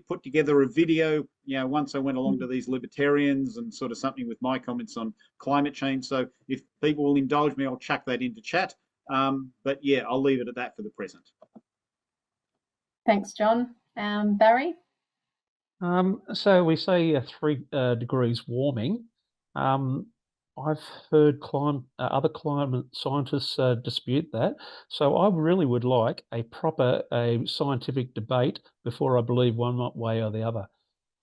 put together a video, once I went along to these libertarians, and sort of something with my comments on climate change. So if people will indulge me, I'll chuck that into chat. But yeah, I'll leave it at that for the present. Thanks, John. Barry? So we say 3 degrees warming. I've heard other climate scientists dispute that. So I really would like a proper scientific debate before I believe one way or the other.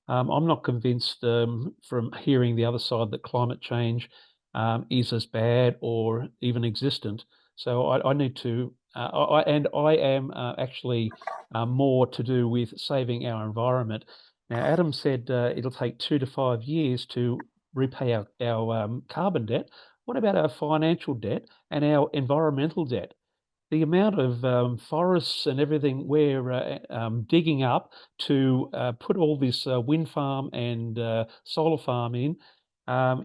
I'm not convinced from hearing the other side that climate change is as bad or even existent. So I need to, I am actually more to do with saving our environment. Now, Adam said it'll take 2 to 5 years to repay our carbon debt. What about our financial debt and our environmental debt? The amount of forests and everything we're digging up to put all this wind farm and solar farm in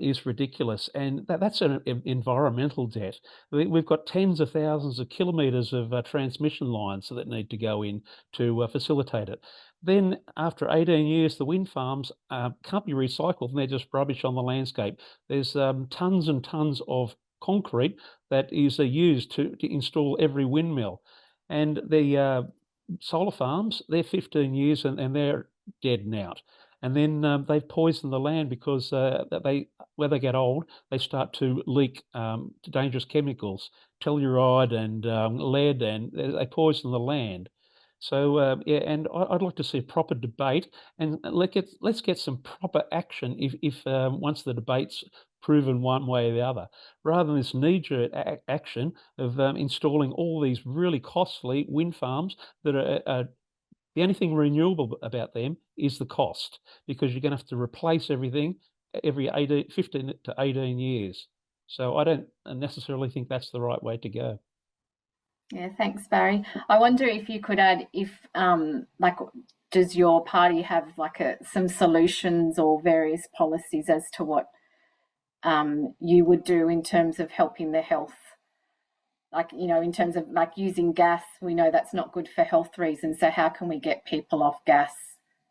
is ridiculous, and that's an environmental debt. We've got tens of thousands of kilometres of transmission lines that need to go in to facilitate it. Then after 18 years, the wind farms can't be recycled, and they're just rubbish on the landscape. There's tons and tons of concrete that is used to install every windmill. And the solar farms, they're 15 years and they're dead and out. And then they've poisoned the land because when they get old, they start to leak dangerous chemicals, telluride and lead, and they poison the land. So yeah, and I'd like to see a proper debate, and let's get some proper action if once the debate's proven one way or the other, rather than this knee-jerk action of installing all these really costly wind farms that are the only thing renewable about them is the cost, because you're going to have to replace everything every 15 to 18 years. So I don't necessarily think that's the right way to go. Yeah, thanks, Barry. I wonder if you could add if, like, does your party have like some solutions or various policies as to what you would do in terms of helping the health? Like, you know, in terms of like using gas, we know that's not good for health reasons. So how can we get people off gas?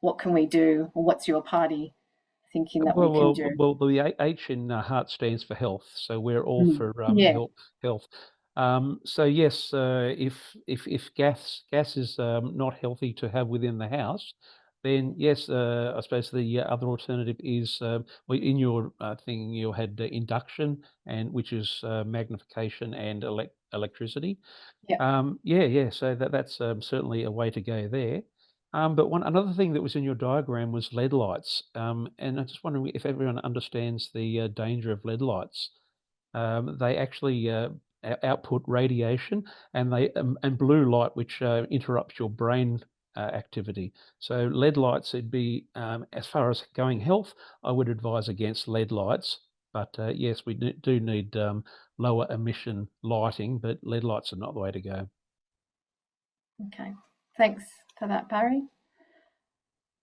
What can we do? Or what's your party thinking that we can do? Well, the H in Hart stands for health, so we're all for Yeah. health. So yes, if gas is not healthy to have within the house, then yes, I suppose the other alternative is well, in your thing you had induction, and which is magnification and electricity. Yeah. Yeah. So that's certainly a way to go there. But another thing that was in your diagram was LED lights, and I'm just wondering if everyone understands the danger of LED lights. They actually output radiation, and and blue light, which interrupts your brain activity. So LED lights, it'd be as far as going health, I would advise against LED lights. But yes, we do need lower emission lighting, but LED lights are not the way to go. Okay. Thanks for that, Barry.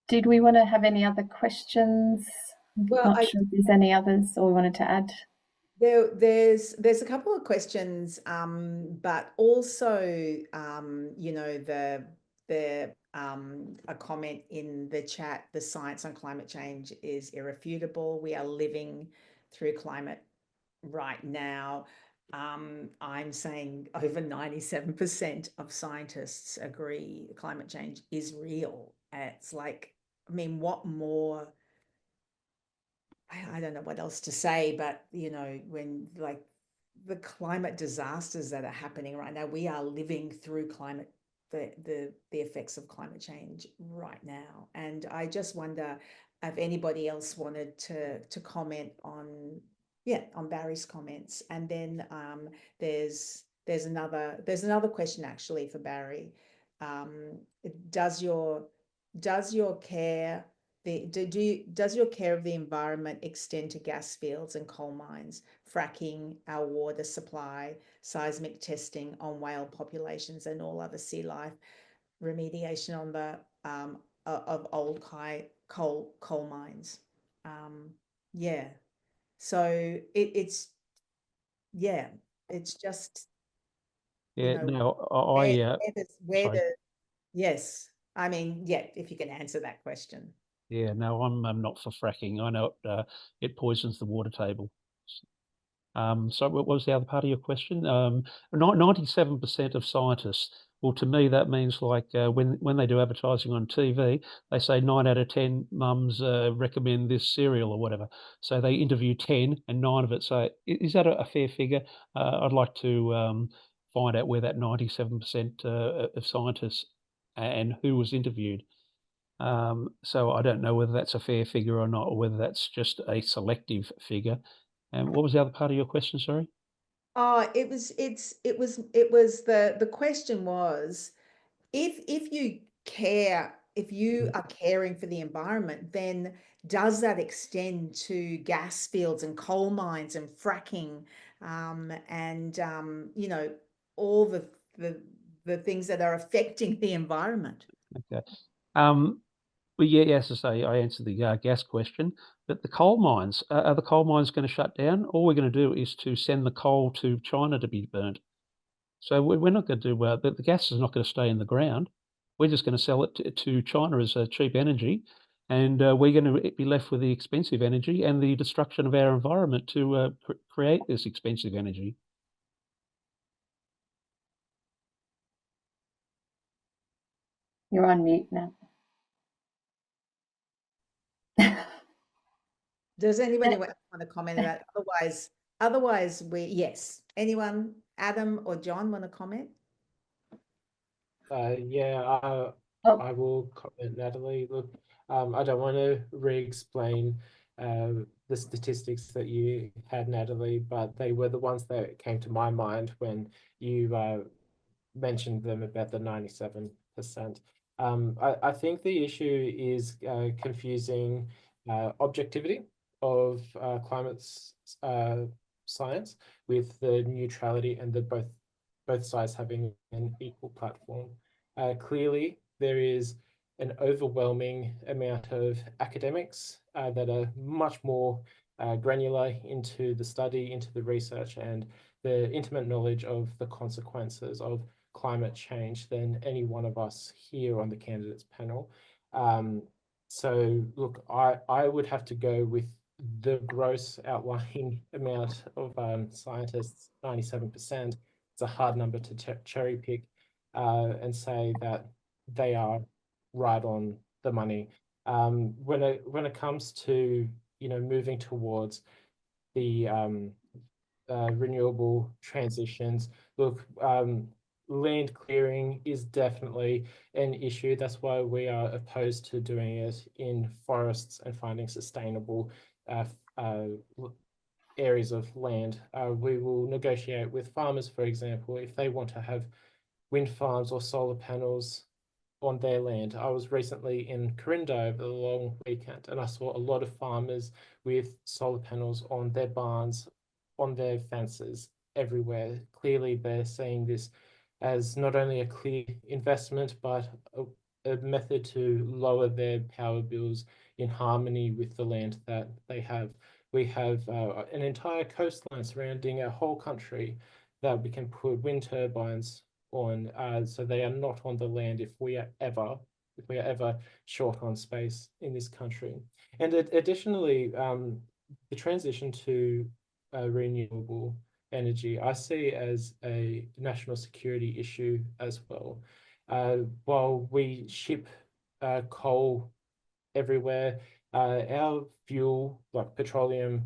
Did we want to have any other questions? Well, Not sure if there's any others or we wanted to add. There's a couple of questions, but also, you know, a comment in the chat, the science on climate change is irrefutable. We are living through climate right now. I'm saying over 97% of scientists agree climate change is real. It's like, I mean, what more? I don't know what else to say, but you know, when like the climate disasters that are happening right now, we are living through the effects of climate change right now. And I just wonder if anybody else wanted to comment on Barry's comments. And then there's another question actually for Barry. Does your care does your care of the environment extend to gas fields and coal mines, fracking, our water supply, seismic testing on whale populations and all other sea life, remediation on the of old coal mines? Yeah. So it's just, you Yeah. know, No, sorry. yes. I mean, yeah, if you can answer that question. Yeah, no, I'm not for fracking. I know it poisons the water table. So what was the other part of your question? 97% of scientists. Well, to me, that means like when they do advertising on TV, they say 9 out of 10 mums recommend this cereal or whatever. So they interview 10 and 9 of it say, is that a fair figure? I'd like to find out where that 97% of scientists and who was interviewed. So I don't know whether that's a fair figure or not, or whether that's just a selective figure. And what was the other part of your question? Sorry. Oh, it was the question was, if you care, if you are caring for the environment, then does that extend to gas fields and coal mines and fracking, and you know, all the things that are affecting the environment? Okay. Well, yeah, as I say, I answered the gas question, but the coal mines, are the coal mines going to shut down? All we're going to do is to send the coal to China to be burnt. So we're not going to do the gas is not going to stay in the ground. We're just going to sell it to China as a cheap energy, and we're going to be left with the expensive energy and the destruction of our environment to create this expensive energy. You're on mute now. Does anybody want to comment about it? Otherwise yes. Anyone, Adam or John, want to comment? Yeah, Oh, I will comment, Natalie. Look, I don't want to re-explain the statistics that you had, Natalie, but they were the ones that came to my mind when you mentioned them about the 97%. I think the issue is confusing objectivity of climate science, with the neutrality and the both sides having an equal platform. Clearly, there is an overwhelming amount of academics that are much more granular into the study, into the research, and the intimate knowledge of the consequences of climate change than any one of us here on the candidates panel. So look, I would have to go with the gross outlying amount of scientists, 97%. It's a hard number to cherry pick and say that they are right on the money. When it comes to moving towards the renewable transitions, look, land clearing is definitely an issue. That's why we are opposed to doing it in forests and finding sustainable areas of land. We will negotiate with farmers, for example, if they want to have wind farms or solar panels on their land. I was recently in Rendall over the long weekend, and I saw a lot of farmers with solar panels on their barns, on their fences, everywhere. Clearly, they're seeing this as not only a clear investment, but a method to lower their power bills in harmony with the land that they have. We have an entire coastline surrounding our whole country that we can put wind turbines on, so they are not on the land if we are ever short on space in this country. And additionally, the transition to renewable energy, I see as a national security issue as well. While we ship coal everywhere, our fuel, like petroleum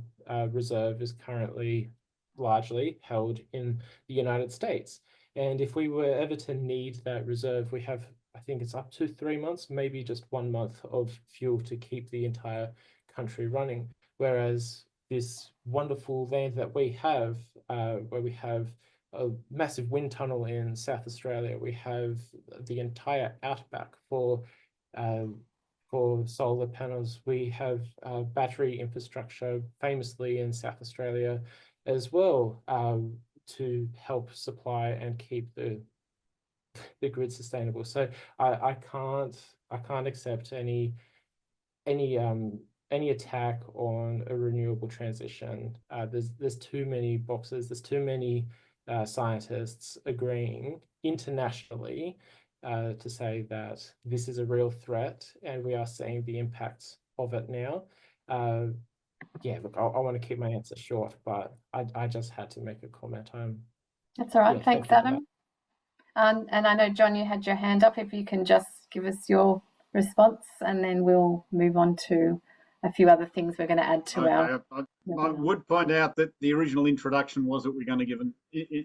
reserve, is currently largely held in the United States. And if we were ever to need that reserve, we have, I think it's up to 3 months, maybe just 1 month of fuel to keep the entire country running. Whereas this wonderful land that we have, where we have a massive wind tunnel in South Australia, we have the entire outback for solar panels. We have battery infrastructure, famously in South Australia as well, to help supply and keep the grid sustainable. So I can't accept any attack on a renewable transition. There's too many boxes. There's too many scientists agreeing internationally to say that this is a real threat, and we are seeing the impacts of it now. Yeah, look, I want to keep my answer short, but I just had to make a comment. That's all right. Yeah, Thanks, thank you for Adam. And I know, John, you had your hand up. If you can just give us your response, and then we'll move on to a few other things we're going to add to our... I would point out that the original introduction was that we're going to give an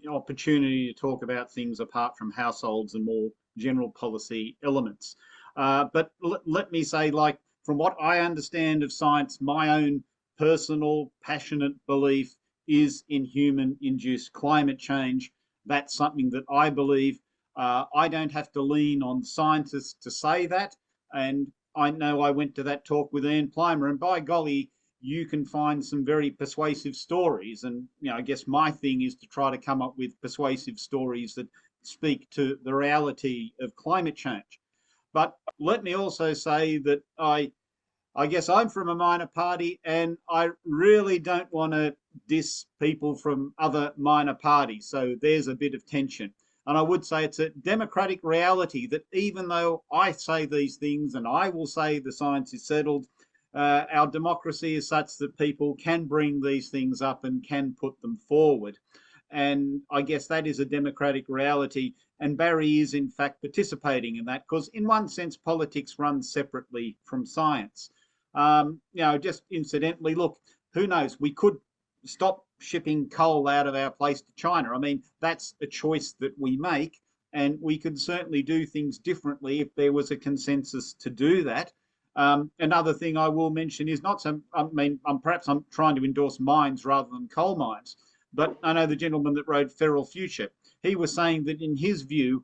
opportunity to talk about things apart from households and more general policy elements. But let me say, like, from what I understand of science, my own personal, passionate belief is in human-induced climate change. That's something that I believe. I don't have to lean on scientists to say that. And I know I went to that talk with Ian Plimer, and by golly, you can find some very persuasive stories. And I guess my thing is to try to come up with persuasive stories that speak to the reality of climate change. But let me also say that I guess I'm from a minor party, and I really don't want to diss people from other minor parties. So there's a bit of tension. And I would say it's a democratic reality that even though I say these things and I will say the science is settled, our democracy is such that people can bring these things up and can put them forward. And I guess that is a democratic reality. And Barry is, in fact, participating in that, because in one sense, politics runs separately from science. Just incidentally, look, who knows? We could stop shipping coal out of our place to China. I mean, that's a choice that we make, and we could certainly do things differently if there was a consensus to do that. Another thing I will mention is perhaps I'm trying to endorse mines rather than coal mines, but I know the gentleman that wrote Feral Future, he was saying that in his view,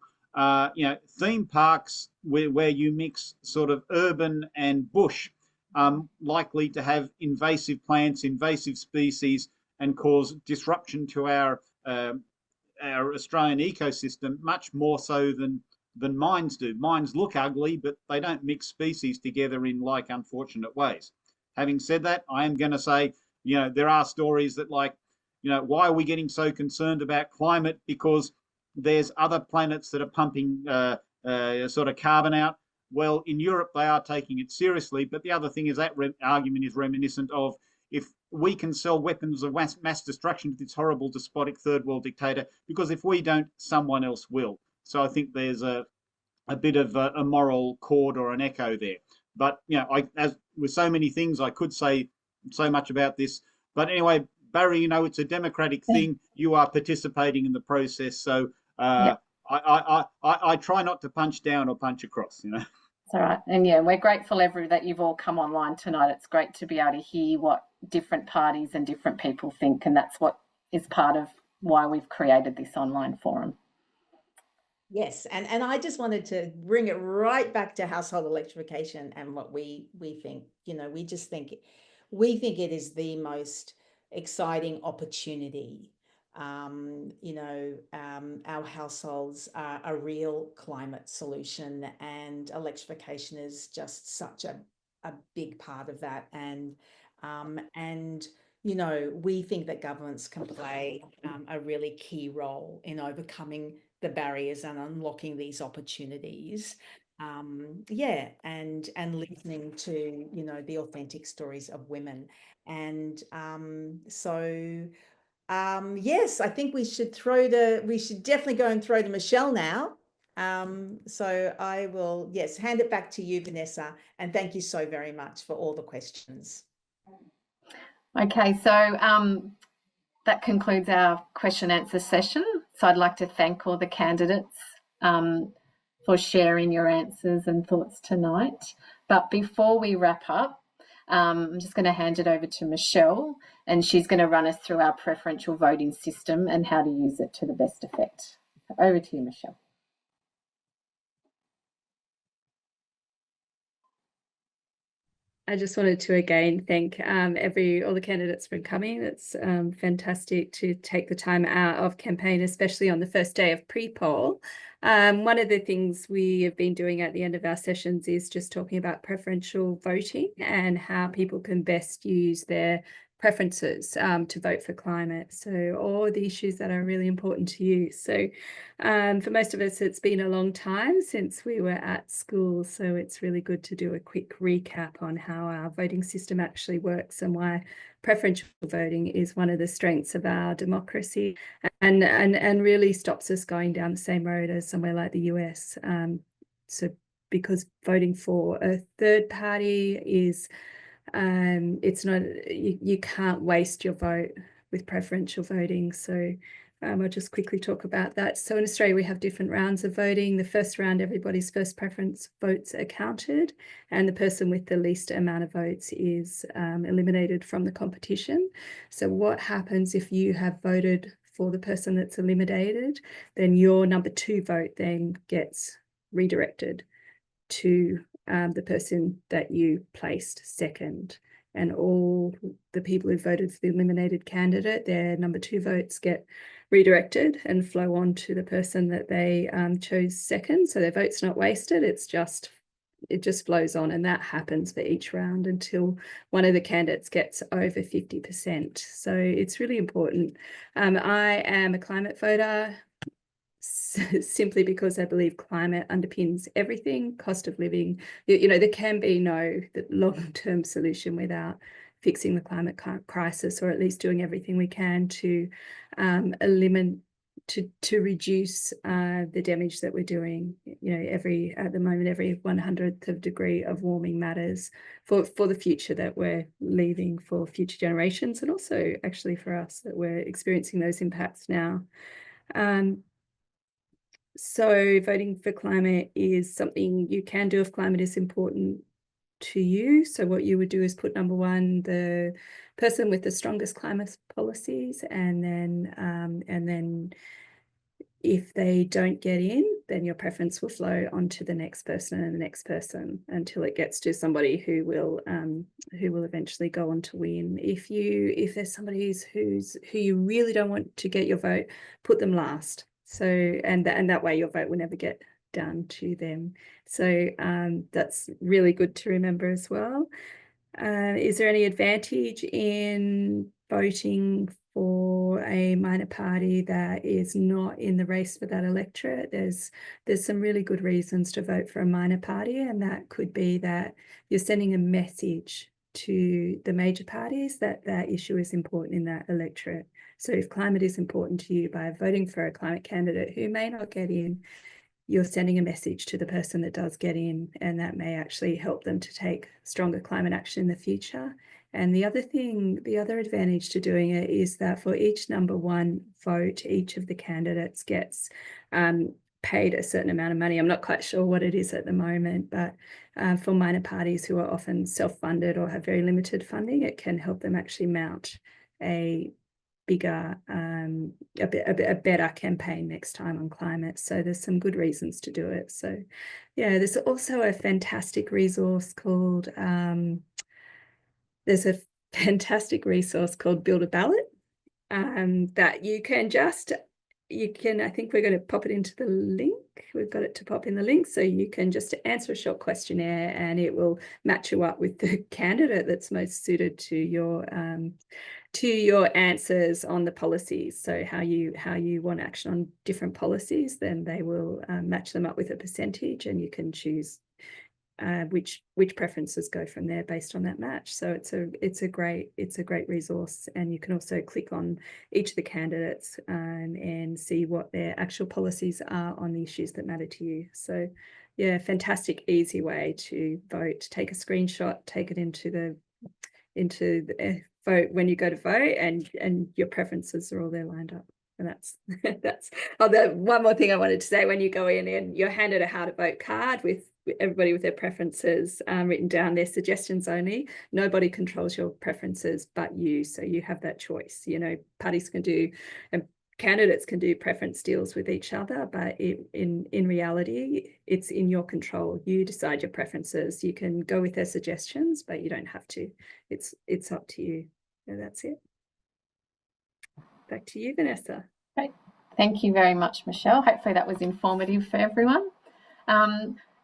theme parks where you mix sort of urban and bush, likely to have invasive plants, invasive species, and cause disruption to our Australian ecosystem much more so than mines do. Mines look ugly, but they don't mix species together in like unfortunate ways. Having said that, I am going to say, you know, there are stories that like, you know, why are we getting so concerned about climate? Because there's other planets that are pumping sort of carbon out. Well, in Europe, they are taking it seriously. But the other thing is that argument is reminiscent of, if we can sell weapons of mass destruction to this horrible despotic third world dictator, because if we don't, someone else will. So I think there's a bit of a moral chord or an echo there. But, you know, as with so many things, I could say so much about this. But anyway, Barry, you know, it's a democratic thing. You are participating in the process. So I try not to punch down or punch across, you know. That's all right. And yeah, we're grateful that you've all come online tonight. It's great to be able to hear what different parties and different people think. And that's what is part of why we've created this online forum. Yes, and I just wanted to bring it right back to household electrification and what we think. You know, we think it is the most exciting opportunity. You know, our households are a real climate solution, and electrification is just such a big part of that. And you know, we think that governments can play a really key role in overcoming the barriers and unlocking these opportunities. And listening to, you know, the authentic stories of women. And yes, I think we should definitely go and throw to Michelle now. So I will, yes, hand it back to you, Vanessa, and thank you so very much for all the questions. Okay, so that concludes our question and answer session. So I'd like to thank all the candidates for sharing your answers and thoughts tonight. But before we wrap up, I'm just going to hand it over to Michelle, and she's going to run us through our preferential voting system and how to use it to the best effect. Over to you, Michelle. I just wanted to again thank all the candidates for coming. It's fantastic to take the time out of campaign, especially on the first day of pre-poll. One of the things we have been doing at the end of our sessions is just talking about preferential voting and how people can best use their preferences to vote for climate. So all the issues that are really important to you. So for most of us, it's been a long time since we were at school. So it's really good to do a quick recap on how our voting system actually works and why preferential voting is one of the strengths of our democracy and really stops us going down the same road as somewhere like the US. So because voting for a third party is it's not, you can't waste your vote with preferential voting. So I'll just quickly talk about that. So in Australia, we have different rounds of voting. The first round, everybody's first preference votes are counted, and the person with the least amount of votes is eliminated from the competition. So what happens if you have voted for the person that's eliminated, then your number 2 vote then gets redirected to the person that you placed second, and all the people who voted for the eliminated candidate, their number 2 votes get redirected and flow on to the person that they chose second. So their vote's not wasted, it just flows on, and that happens for each round until one of the candidates gets over 50%. So it's really important. I am a climate voter, simply because I believe climate underpins everything, cost of living. You know, there can be no long-term solution without fixing the climate crisis, or at least doing everything we can to eliminate, to reduce the damage that we're doing. You know, at the moment, every 100th of degree of warming matters for the future that we're leaving for future generations, and also actually for us that we're experiencing those impacts now. So voting for climate is something you can do if climate is important to you. So what you would do is put number 1, the person with the strongest climate policies, and then if they don't get in, then your preference will flow onto the next person and the next person until it gets to somebody who will eventually go on to win. If there's somebody who you really don't want to get your vote, put them last. So and that way your vote will never get done to them. So that's really good to remember as well. Is there any advantage in voting for a minor party that is not in the race for that electorate? There's some really good reasons to vote for a minor party, and that could be that you're sending a message to the major parties that that issue is important in that electorate. So if climate is important to you, by voting for a climate candidate who may not get in, you're sending a message to the person that does get in, and that may actually help them to take stronger climate action in the future. And the other advantage to doing it is that for each number one vote, each of the candidates gets paid a certain amount of money. I'm not quite sure what it is at the moment, but for minor parties who are often self-funded or have very limited funding, it can help them actually mount a bigger, a better campaign next time on climate. So there's some good reasons to do it. So yeah, there's also a fantastic resource called, Build a Ballot that I think we're going to pop it into the link. We've got it to pop in the link. So you can just answer a short questionnaire and it will match you up with the candidate that's most suited to your answers on the policies. So how you want action on different policies, then they will match them up with a percentage, and you can choose which preferences go from there based on that match. So it's a great resource, and you can also click on each of the candidates and see what their actual policies are on the issues that matter to you. So yeah, fantastic easy way to vote. Take a screenshot, take it into the vote when you go to vote, and your preferences are all there lined up. And that's one more thing I wanted to say. When you go in and you're handed a how to vote card with everybody with their preferences written down, their suggestions only. Nobody controls your preferences but you, so you have that choice. You know, parties can do and candidates can do preference deals with each other, but in reality, it's in your control. You decide your preferences. You can go with their suggestions, but you don't have to. It's up to you. So that's it. Back to you, Vanessa. Great. Thank you very much, Michelle. Hopefully that was informative for everyone.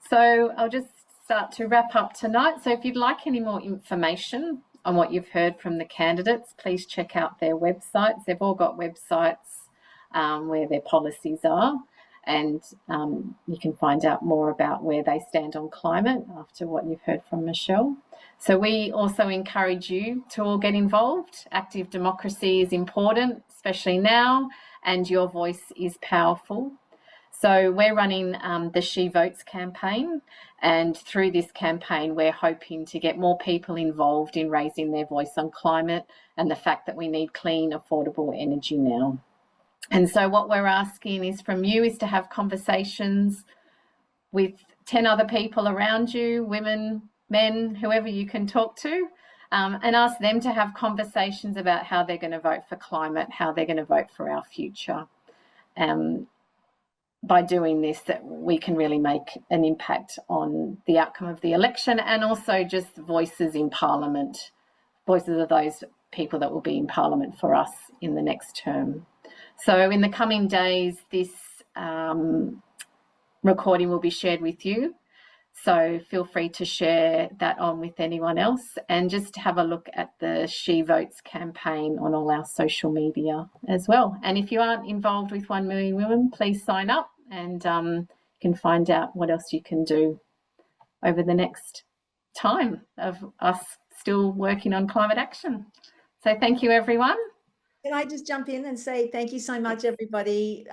So I'll just start to wrap up tonight. So if you'd like any more information on what you've heard from the candidates, please check out their websites. They've all got websites where their policies are, and you can find out more about where they stand on climate after what you've heard from Michelle. So we also encourage you to all get involved. Active democracy is important, especially now, and your voice is powerful. So we're running the She Votes campaign, and through this campaign we're hoping to get more people involved in raising their voice on climate and the fact that we need clean, affordable energy now. And so what we're asking is from you is to have conversations with 10 other people around you, women, men, whoever you can talk to, and ask them to have conversations about how they're going to vote for climate, how they're going to vote for our future. By doing this, that we can really make an impact on the outcome of the election, and also just voices in Parliament, voices of those people that will be in Parliament for us in the next term. So in the coming days, this recording will be shared with you. So feel free to share that on with anyone else, and just have a look at the She Votes campaign on all our social media as well. And if you aren't involved with 1 Million Women, please sign up, and you can find out what else you can do over the next time of us still working on climate action. So thank you, everyone. Can I just jump in and say thank you so much, everybody.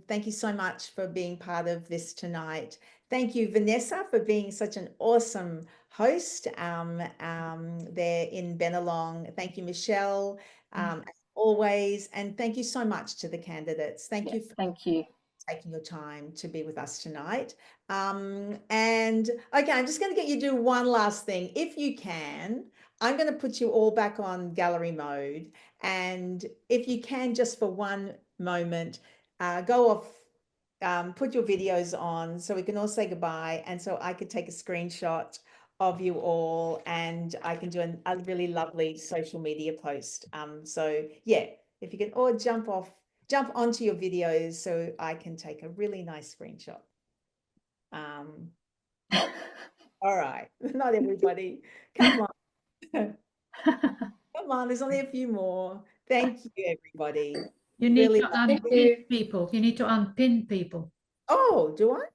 Thank you so much for being part of this tonight. Thank you, Vanessa, for being such an awesome host there in Bennelong. Thank you, Michelle, as always. And thank you so much to the candidates. Thank you for taking your time to be with us tonight. And okay, I'm just going to get you to do one last thing. If you can, I'm going to put you all back on gallery mode. And if you can, just for one moment, go off put your videos on so we can all say goodbye, and so I could take a screenshot of you all, and I can do a really lovely social media post. So yeah, if you can all jump onto your videos so I can take a really nice screenshot. All right, not everybody. Come on. Come on, there's only a few more. Thank you, everybody. You need Really to lovely. unpin people. You need to unpin people. Oh, do I?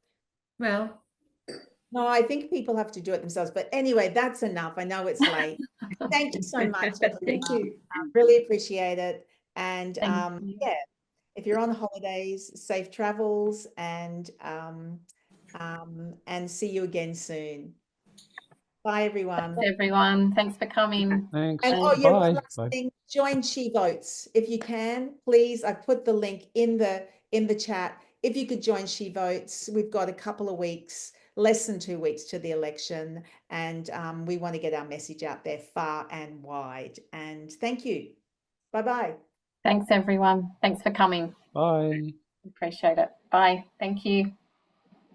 Well, No, I think people have to do it themselves. But anyway, that's enough. I know it's late. Thank you so much. Thank you. Really appreciate it. And Thank you. yeah, if you're on holidays, safe travels, and see you again soon. Bye, everyone. Thanks, everyone. Thanks for coming. Thanks. And And yeah, one Bye. last Bye. thing, join She Votes if you can, please. I put the link in the chat. If you could join She Votes, we've got a couple of weeks, less than 2 weeks to the election, and we want to get our message out there far and wide. And thank you. Bye-bye. thanks, everyone. Thanks for coming. Bye. Appreciate it. Bye. Thank you.